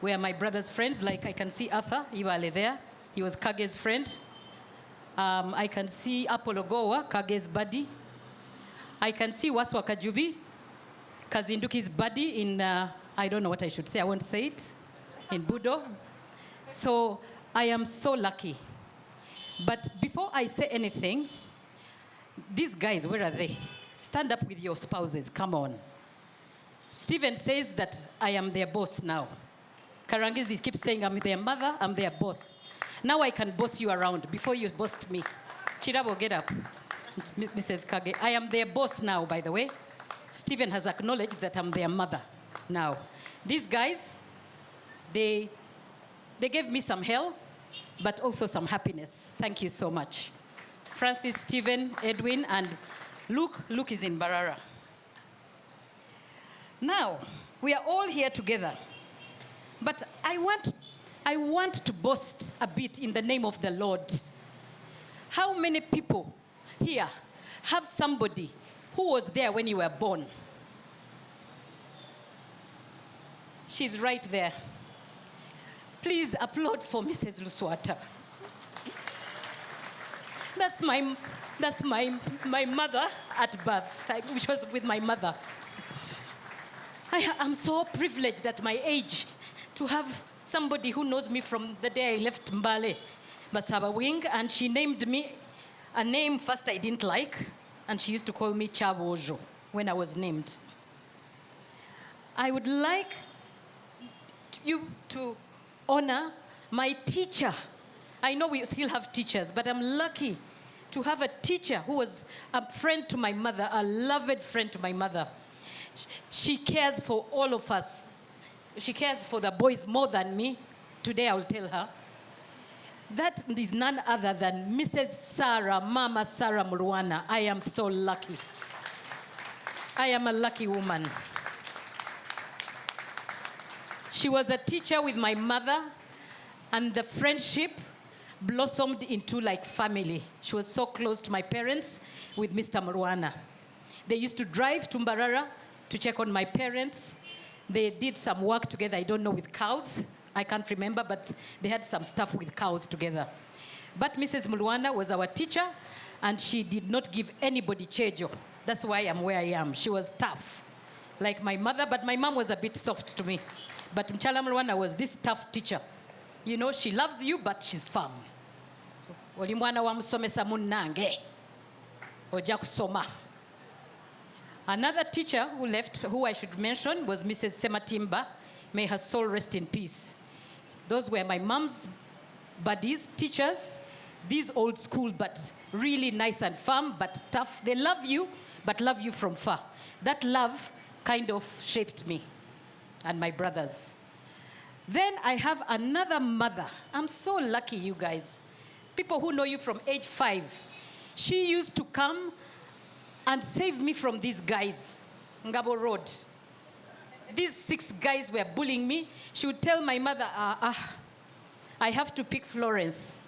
Speaker 13: were my brother's friends. Like I can see Arthur Iwale there. He was Kage's friend. I can see Apollo Goa, Kage's buddy. I can see Waswa Kajubi, Kazinduki's buddy in, I don't know what I should say, I won't say it, in Budo. So I am so lucky. But before I say anything, these guys, where are they? Stand up with your spouses, come on. Stephen says that I am their boss now. Karangizi keeps saying I'm their mother, I'm their boss. Now I can boss you around. Before you bossed me. Chirabo, get up. Mrs. Kage. I am their boss now, by the way. Stephen has acknowledged that I'm their mother now. These guys, they gave me some hell, but also some happiness. Thank you so much. Francis, Stephen, Edwin, and Luke. Luke is in Barara. Now, we are all here together. But I want to boast a bit in the name of the Lord. How many people here have somebody who was there when you were born? She's right there. Please applaud for Mrs. Luswata. That's my mother at birth, which was with my mother. I'm so privileged at my age to have somebody who knows me from the day I left Mbale, Basaba Wing, and she named me a name first I didn't like, and she used to call me Chabojo when I was named. I would like you to honor my teacher. I know we still have teachers, but I'm lucky to have a teacher who was a friend to my mother, a loved friend to my mother. She cares for all of us. She cares for the boys more than me. Today I'll tell her. That is none other than Mrs. Sarah, Mama Sarah Mulwana. I am so lucky. I am a lucky woman. She was a teacher with my mother, and the friendship blossomed into like family. She was so close to my parents with Mr. Mulwana. They used to drive to Mbarara to check on my parents. They did some work together, I don't know, with cows. I can't remember, but they had some stuff with cows together. But Mrs. Mulwana was our teacher, and she did not give anybody chejo. That's why I'm where I am. She was tough, like my mother, but my mom was a bit soft to me. But Mchala Mulwana was this tough teacher. You know, she loves you, but she's firm. Olimwana wa musomesa munnange. Oja kusoma. Another teacher who left, who I should mention, was Mrs. Sematimba. May her soul rest in peace. Those were my mom's buddies, teachers. These old school, but really nice and firm, but tough. They love you, but love you from far. That love kind of shaped me and my brothers. Then I have another mother. I'm so lucky, you guys. People who know you from age 5. She used to come and save me from these guys, Ngabo Road. These 6 guys were bullying me. She would tell my mother, I have to pick Florence.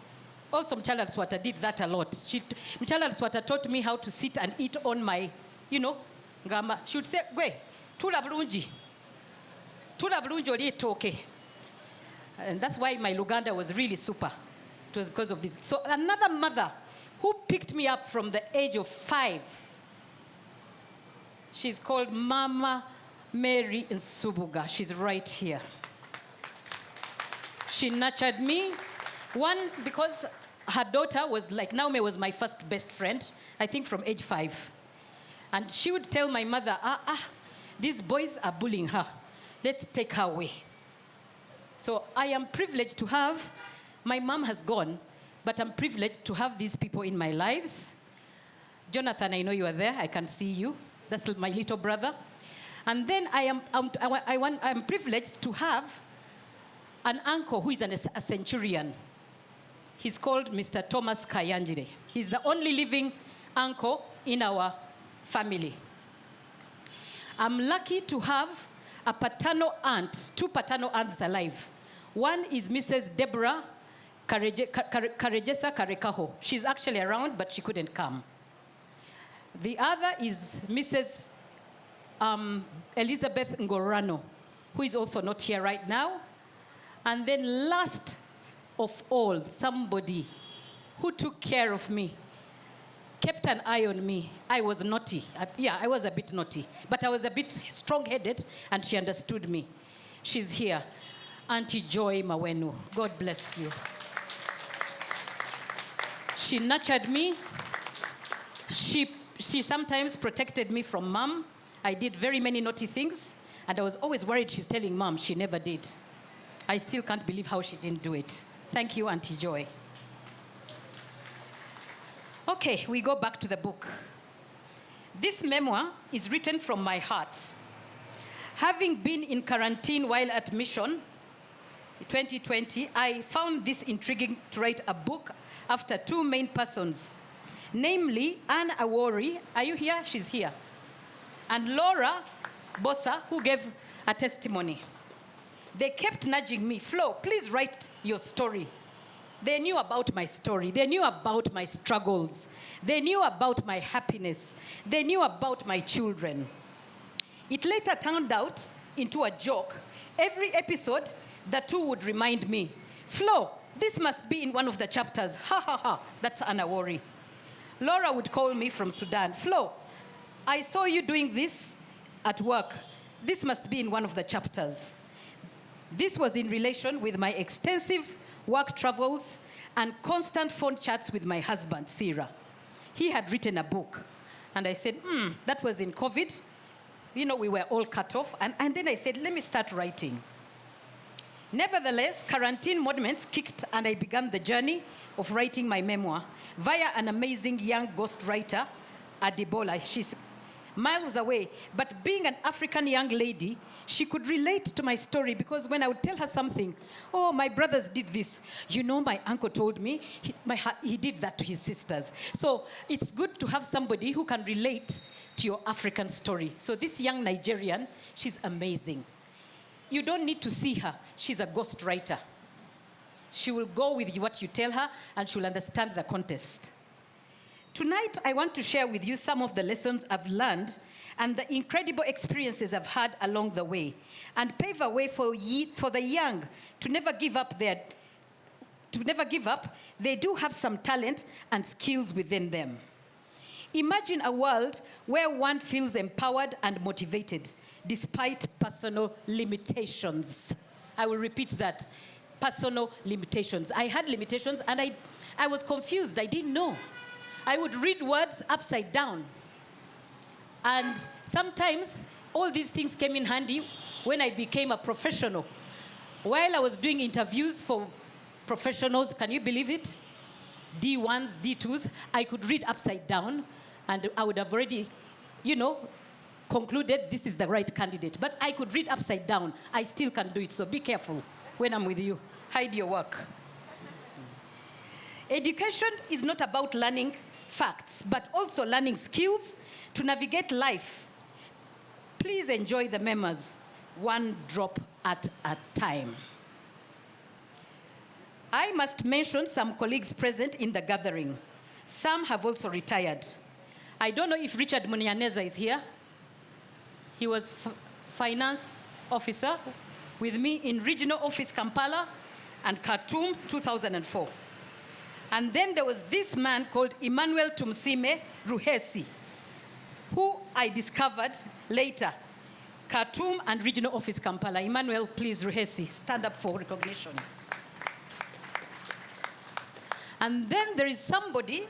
Speaker 13: Also, Mchala Swata did that a lot. Mchala Swata taught me how to sit and eat on my, ngama. She would say, "Gwe, tula bulungi. Tula bulungi oli ettooke. And that's why my Luganda was really super. It was because of this. So another mother who picked me up from the age of 5. She's called Mama Mary Nsubuga. She's right here. She nurtured me. One, because her daughter was like, Naume was my first best friend, I think from age 5. And she would tell my mother, these boys are bullying her. Let's take her away. So I am privileged to have, my mom has gone, but I'm privileged to have these people in my lives. Jonathan, I know you are there. I can see you. That's my little brother. And then I'm privileged to have an uncle who is a centurion. He's called Mr. Thomas Kayanjire. He's the only living uncle in our family. I'm lucky to have a paternal aunt, 2 paternal aunts alive. One is Mrs. Deborah Karejesa Karekaho. She's actually around, but she couldn't come. The other is Mrs. Elizabeth Ngorano, who is also not here right now. And then last of all, somebody who took care of me, kept an eye on me. I was naughty. I was a bit naughty. But I was a bit strong-headed, and she understood me. She's here. Auntie Joy Mawenu. God bless you. She nurtured me. She sometimes protected me from Mom. I did very many naughty things, and I was always worried she's telling Mom. She never did. I still can't believe how she didn't do it. Thank you, Auntie Joy. Okay, we go back to the book. This memoir is written from my heart. Having been in quarantine while at mission, in 2020, I found this intriguing to write a book after 2 main persons, namely Anne Awori. Are you here? She's here. And Laura Bossa, who gave a testimony. They kept nudging me, Flo, please write your story. They knew about my story. They knew about my struggles. They knew about my happiness. They knew about my children. It later turned out into a joke. Every episode, the 2 would remind me, Flo, this must be in one of the chapters. Ha, ha, ha. That's Anna Worry. Laura would call me from Sudan. Flo, I saw you doing this at work. This must be in one of the chapters. This was in relation with my extensive work travels and constant phone chats with my husband, Sira. He had written a book. And I said, that was in COVID. You know, we were all cut off. And then I said, let me start writing. Nevertheless, quarantine moments kicked, and I began the journey of writing my memoir via an amazing young ghostwriter, Adebola. She's miles away. But being an African young lady, she could relate to my story, because when I would tell her something, oh, my brothers did this. You know, my uncle told me he did that to his sisters. So it's good to have somebody who can relate to your African story. So this young Nigerian, she's amazing. You don't need to see her. She's a ghostwriter. She will go with what you tell her, and she'll understand the context. Tonight, I want to share with you some of the lessons I've learned and the incredible experiences I've had along the way, and pave a way for the young to never give up. They do have some talent and skills within them. Imagine a world where one feels empowered and motivated despite personal limitations. I will repeat that. Personal limitations. I had limitations, and I was confused. I didn't know. I would read words upside down. And sometimes all these things came in handy when I became a professional. While I was doing interviews for professionals, can you believe it? D1s, D2s, I could read upside down, and I would have already, concluded this is the right candidate. But I could read upside down. I still can do it, so be careful when I'm with you. Hide your work. Education is not about learning facts, but also learning skills to navigate life. Please enjoy the memoirs, one drop at a time. I must mention some colleagues present in the gathering. Some have also retired. I don't know if Richard Munyaneza is here. He was finance officer with me in Regional Office Kampala and Khartoum, 2004. And then there was this man called Emmanuel Tumsime Ruhesi, who I discovered later, Khartoum and Regional Office Kampala. Emmanuel, please, Ruhesi, stand up for recognition. And then there is somebody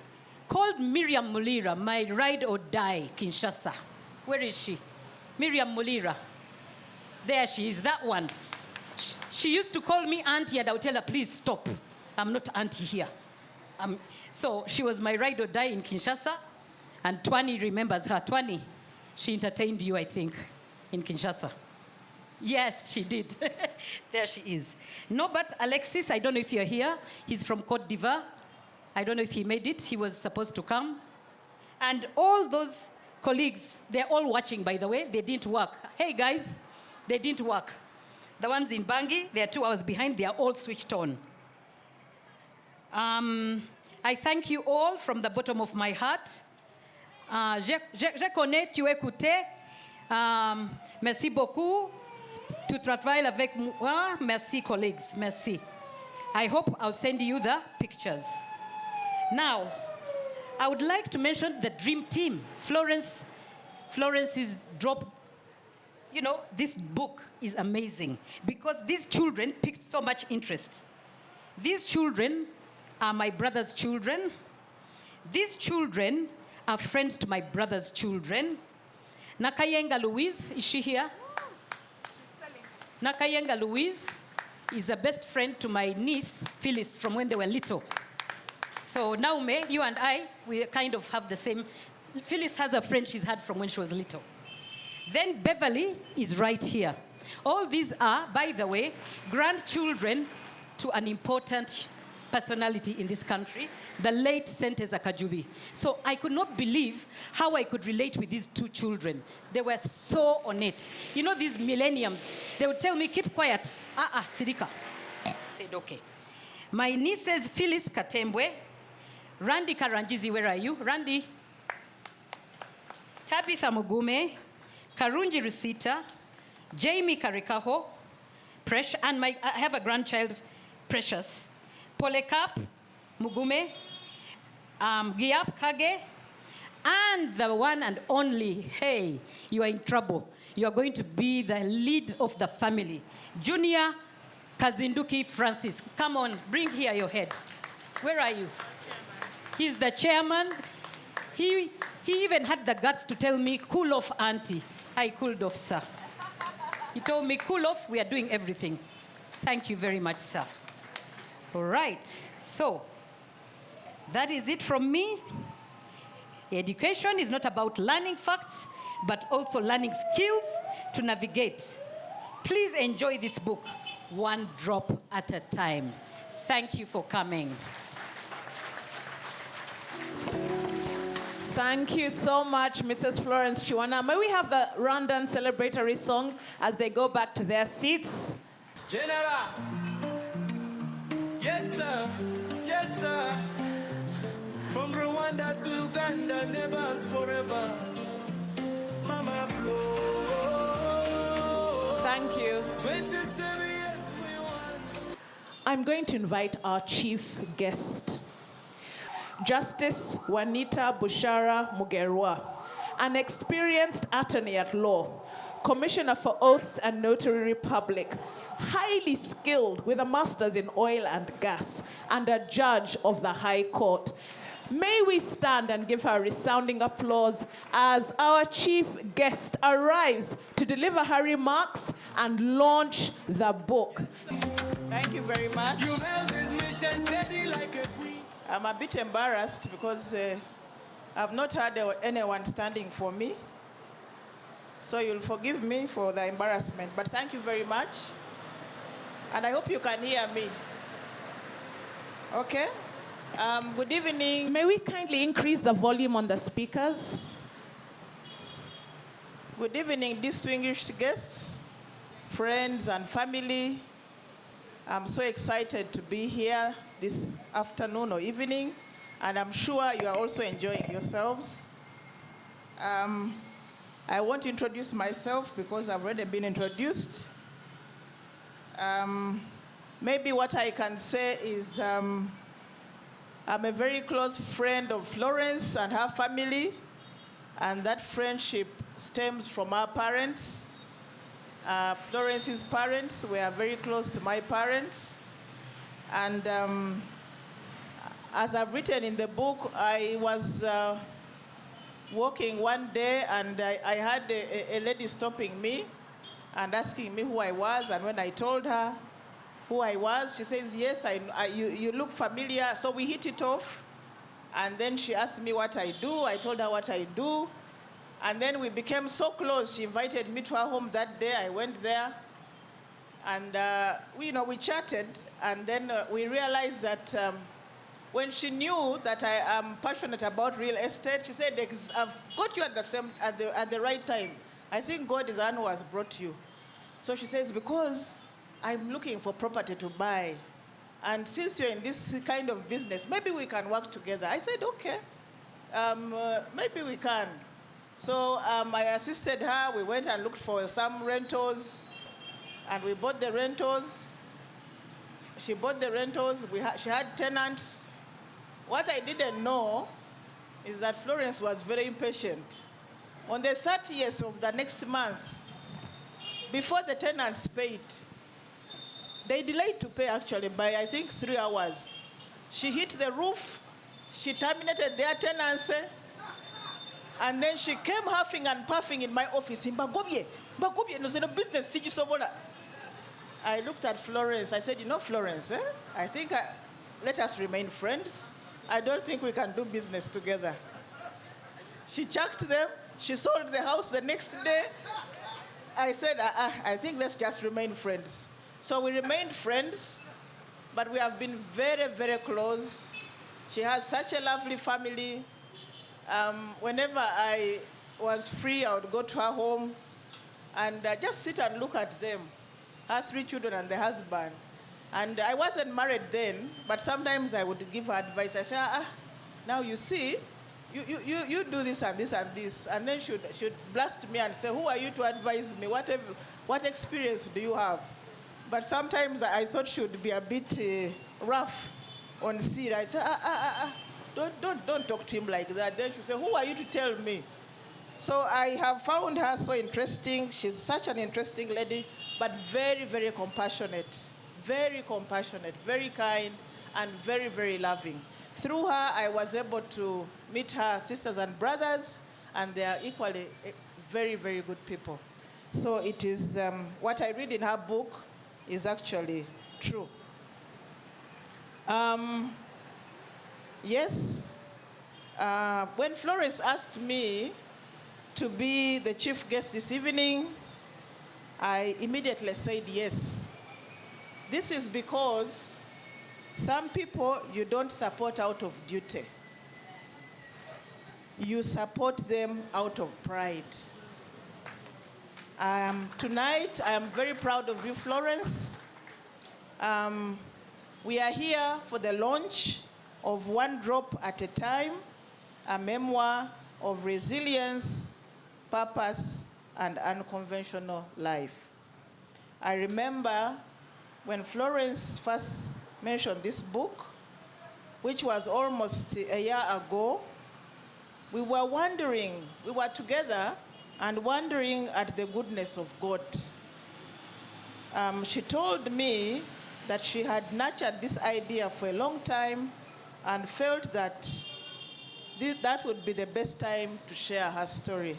Speaker 13: called Miriam Mulira, my ride or die, Kinshasa. Where is she? Miriam Mulira. There she is, that one. She used to call me auntie, and I would tell her, please stop. I'm not auntie here. So she was my ride or die in Kinshasa, and Twani remembers her. Twani, she entertained you, I think, in Kinshasa. Yes, she did. There she is. No, but Alexis, I don't know if you're here. He's from Côte d'Ivoire. I don't know if he made it. He was supposed to come. And all those colleagues, they're all watching, by the way. They didn't work. Hey, guys, they didn't work. The ones in Bangui, they're 2 hours behind. They are all switched on. I thank you all from the bottom of my heart. Je connais, tu écoutais. Merci beaucoup. Tu travailles avec moi. Merci, colleagues. Merci. I hope I'll send you the pictures. Now, I would like to mention the dream team. Florence is dropped. You know, this book is amazing because these children picked so much interest. These children are my brother's children. These children are friends to my brother's children. Nakayenga Louise, is she here? Nakayenga Louise is a best friend to my niece, Phyllis, from when they were little. So Naume, you and I, we kind of have the same. Phyllis has a friend she's had from when she was little. Then Beverly is right here. All these are, by the way, grandchildren to an important personality in this country, the late Senteza Kajubi. So I could not believe how I could relate with these two children. They were so ornate. You know, these millenniums, they would tell me, keep quiet. Sirika. I said, okay. My nieces, Phyllis Katembwe, Randy Karanjizi, where are you? Randy. Tabitha Mugume, Karunji Rusita, Jamie Karikaho, Precious, and I have a grandchild, Precious, Polekap Mugume, Giap Kage, and the one and only, hey, you are in trouble. You are going to be the lead of the family. Junior Kazinduki Francis. Come on, bring here your head. Where are you? He's the chairman. He even had the guts to tell me, cool off, auntie. I cooled off, sir. He told me, cool off, we are doing everything. Thank you very much, sir. All right, so that is it from me. Education is not about learning facts, but also learning skills to navigate. Please enjoy this book, one drop at a time. Thank you for coming.
Speaker 1: Thank you so much, Mrs. Florence Kiwana. May we have the Rwandan celebratory song as they go back to their seats?
Speaker 11: General. Yes, sir. Yes, sir. From Rwanda to Uganda, neighbors forever. Mama Flo.
Speaker 1: Thank you.
Speaker 11: 27 years we won.
Speaker 1: I'm going to invite our chief guest, Justice Juanita Bushara Mugerwa, an experienced attorney at law, commissioner for oaths and notary public, highly skilled with a master's in oil and gas, and a judge of the High Court. May we stand and give her resounding applause as our chief guest arrives to deliver her remarks and launch the book.
Speaker 7: Thank you very much.
Speaker 11: You held this mission steady like a queen.
Speaker 7: I'm a bit embarrassed because I've not had anyone standing for me. So you'll forgive me for the embarrassment. But thank you very much. And I hope you can hear me. Okay? Good evening.
Speaker 1: May we kindly increase the volume on the speakers?
Speaker 7: Good evening, distinguished guests, friends and family. I'm so excited to be here this afternoon or evening, and I'm sure you are also enjoying yourselves. I won't introduce myself because I've already been introduced. Maybe what I can say is I'm a very close friend of Florence and her family, and that friendship stems from our parents. Florence's parents were very close to my parents, and as I've written in the book, I was walking one day, and I had a lady stopping me and asking me who I was, and when I told her who I was, she says, yes, you look familiar. So we hit it off, and then she asked me what I do. I told her what I do, and then we became so close. She invited me to her home that day. I went there, and we chatted, and then we realized that when she knew that I am passionate about real estate, she said, I've got you at the right time. I think God is the one who has brought you. So she says, because I'm looking for property to buy, and since you're in this kind of business, maybe we can work together. I said, okay, maybe we can. So I assisted her. We went and looked for some rentals, and we bought the rentals. She bought the rentals. She had tenants. What I didn't know is that Florence was very impatient. On the 30th of the next month, before the tenants paid, they delayed to pay actually by, I think, 3 hours. She hit the roof, she terminated their tenancy, and then she came huffing and puffing in my office. Business. I looked at Florence. I said, Florence, I think let us remain friends. I don't think we can do business together. She chucked them. She sold the house the next day. I said, I think let's just remain friends. So we remained friends, but we have been very, very close. She has such a lovely family. Whenever I was free, I would go to her home and just sit and look at them, her 3 children and the husband. And I wasn't married then, but sometimes I would give her advice. I say, now you see, you do this and this and this. And then she'd blast me and say, who are you to advise me? What experience do you have? But sometimes I thought she would be a bit rough on Sid. I said, don't talk to him like that. Then she'd say, who are you to tell me? So I have found her so interesting. She's such an interesting lady, but very, very compassionate. Very compassionate, very kind, and very, very loving. Through her, I was able to meet her sisters and brothers, and they are equally very, very good people. So it is, what I read in her book is actually true. Yes, when Florence asked me to be the chief guest this evening, I immediately said yes. This is because some people you don't support out of duty. You support them out of pride. Tonight, I am very proud of you, Florence. We are here for the launch of One Drop at a Time, a memoir of resilience, purpose, and unconventional life. I remember when Florence first mentioned this book, which was almost a year ago, we were together and wondering at the goodness of God. She told me that she had nurtured this idea for a long time and felt that that would be the best time to share her story.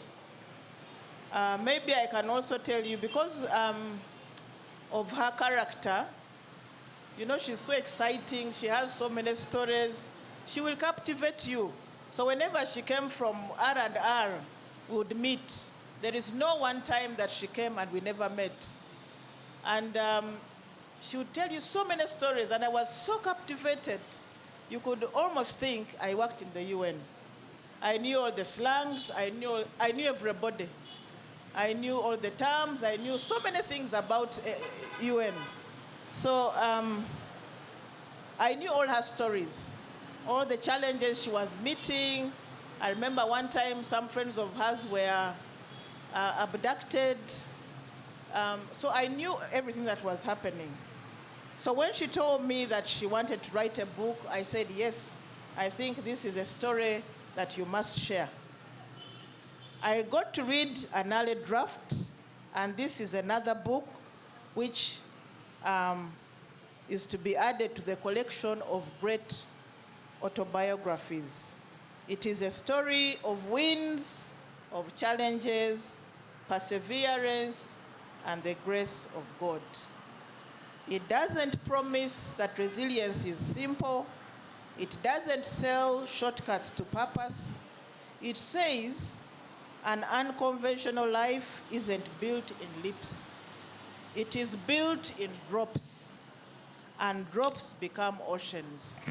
Speaker 7: Maybe I can also tell you, because of her character, she's so exciting, she has so many stories, she will captivate you. So whenever she came from R&R, we would meet. There is no one time that she came and we never met. And she would tell you so many stories, and I was so captivated. You could almost think I worked in the UN. I knew all the slangs, I knew everybody. I knew all the terms, I knew so many things about UN. So I knew all her stories, all the challenges she was meeting. I remember one time some friends of hers were abducted. So I knew everything that was happening. So when she told me that she wanted to write a book, I said, yes, I think this is a story that you must share. I got to read an early draft, and this is another book which is to be added to the collection of great autobiographies. It is a story of wins, of challenges, perseverance, and the grace of God. It doesn't promise that resilience is simple. It doesn't sell shortcuts to purpose. It says an unconventional life isn't built in leaps. It is built in drops, and drops become oceans.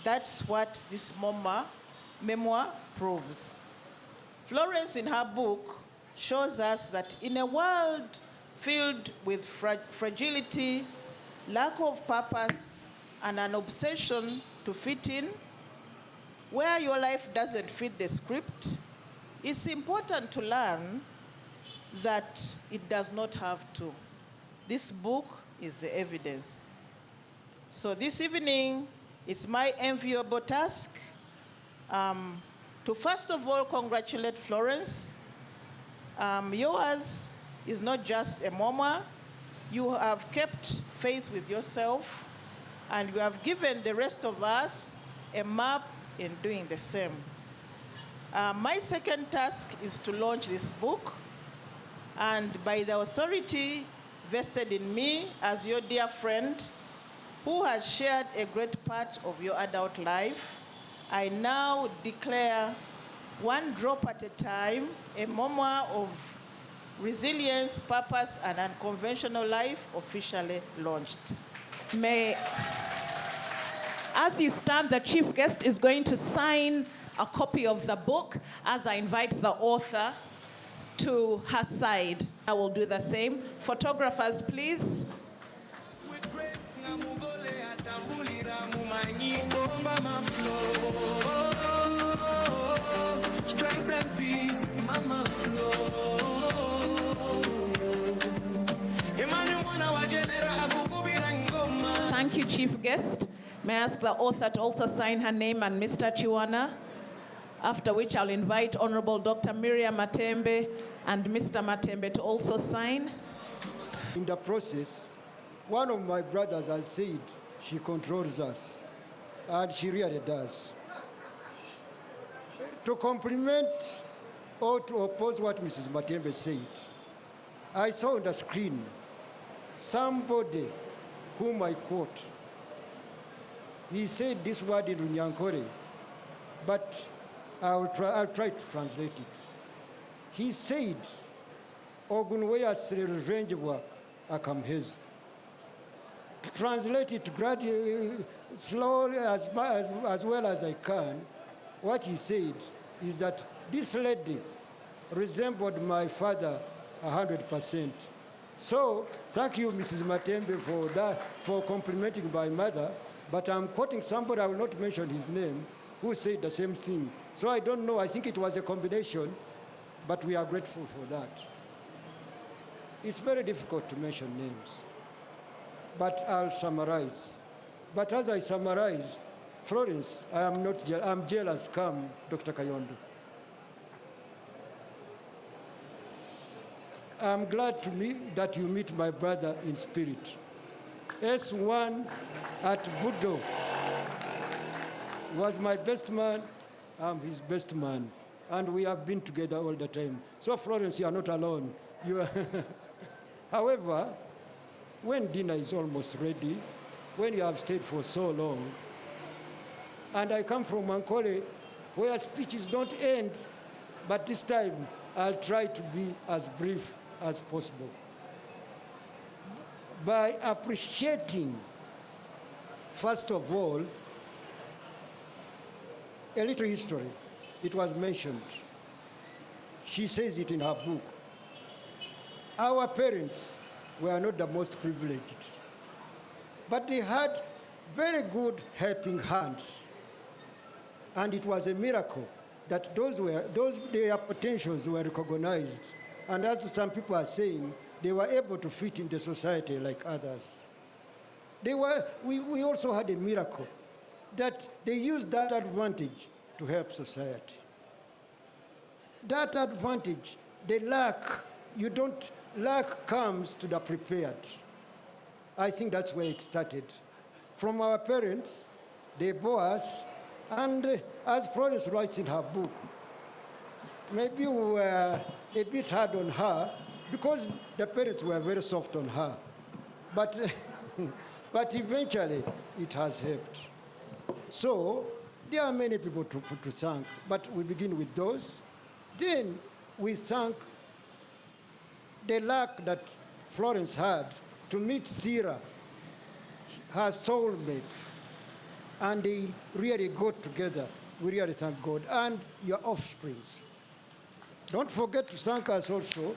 Speaker 7: That's what this memoir proves. Florence, in her book, shows us that in a world filled with fragility, lack of purpose, and an obsession to fit in, where your life doesn't fit the script, it's important to learn that it does not have to. This book is the evidence. So this evening, it's my enviable task to first of all congratulate Florence. Yours is not just a memoir. You have kept faith with yourself, and you have given the rest of us a map in doing the same. My second task is to launch this book, and by the authority vested in me as your dear friend, who has shared a great part of your adult life, I now declare, one drop at a time, a memoir of resilience, purpose, and unconventional life officially launched.
Speaker 1: As you stand, the chief guest is going to sign a copy of the book as I invite the author to her side. I will do the same. Photographers, please.
Speaker 11: Strength and peace, mama flow.
Speaker 1: Thank you, chief guest. May I ask the author to also sign her name and Mr. Kiwana, after which I'll invite Honorable Dr. Miriam Matembe and Mr. Matembe to also sign.
Speaker 14: In the process, one of my brothers has said she controls us, and she really does. To compliment or to oppose what Mrs. Matembe said, I saw on the screen somebody whom I quote. He said this word in Runyankore, but I'll try to translate it. He said, Ogunweya Ruzhwenjibwa Kiwana. To translate it gradually, slowly, as well as I can, what he said is that this lady resembled my father 100%. So, thank you, Mrs. Matembe, for that, for complimenting my mother, but I'm quoting somebody, I will not mention his name, who said the same thing. So I don't know, I think it was a combination, but we are grateful for that. It's very difficult to mention names, but I'll summarize. But as I summarize, Florence, I'm jealous, come, Dr. Kayondo. I'm glad that you meet my brother in spirit. S1 at Budo was my best man. I'm his best man. And we have been together all the time. So Florence, you are not alone. You are However, when dinner is almost ready, when you have stayed for so long, and I come from Mankole, where speeches don't end, but this time I'll try to be as brief as possible. By appreciating, first of all, a little history. It was mentioned. She says it in her book. Our parents were not the most privileged, but they had very good helping hands. And it was a miracle that their potentials were recognized. And as some people are saying, they were able to fit in the society like others. We also had a miracle that they used that advantage to help society. That advantage, the luck comes to the prepared. I think that's where it started. From our parents, they bore us, and as Florence writes in her book, maybe we were a bit hard on her because the parents were very soft on her. But, but eventually, it has helped. So there are many people to thank, but we begin with those. Then we thank the luck that Florence had to meet Sarah, her soulmate, and they really got together. We really thank God, and your offsprings. Don't forget to thank us also,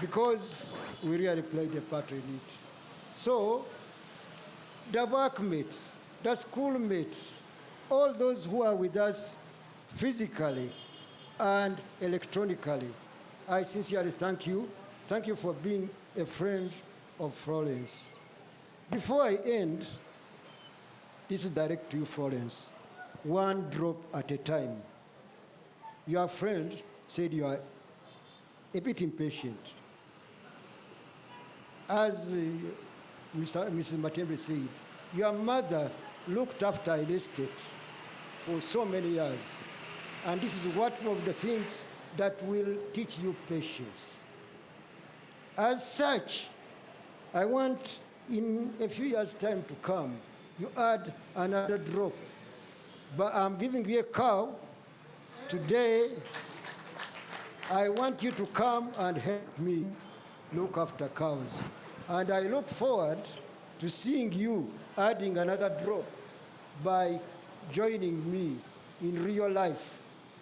Speaker 14: because we really played a part in it. So, the workmates, the schoolmates, all those who are with us physically and electronically, I sincerely thank you. Thank you for being a friend of Florence. Before I end, this is direct to you, Florence. One drop at a time. Your friend said you are a bit impatient. As Mrs. Matembe said, your mother looked after an estate for so many years. And this is one of the things that will teach you patience. As such, I want in a few years' time to come, you add another drop. But I'm giving you a cow. Today, I want you to come and help me look after cows. And I look forward to seeing you adding another drop by joining me in real life.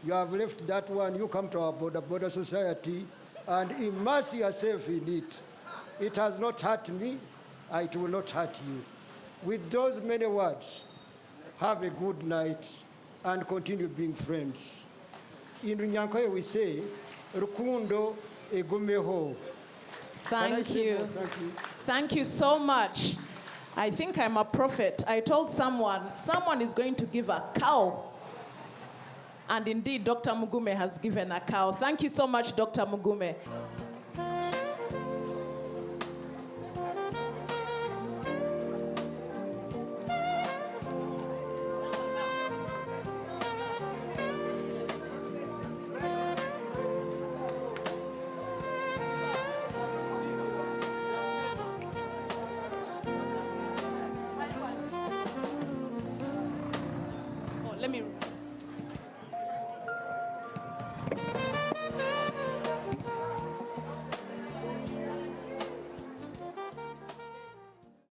Speaker 14: You have left that one, you come to our border society and immerse yourself in it. It has not hurt me, it will not hurt you. With those many words, have a good night and continue being friends. In Runyankoye we say, Rukundo egumeho.
Speaker 1: Thank you.
Speaker 14: Thank you.
Speaker 1: Thank you so much. I think I'm a prophet. I told someone is going to give a cow. And indeed, Dr. Mugume has given a cow. Thank you so much, Dr. Mugume.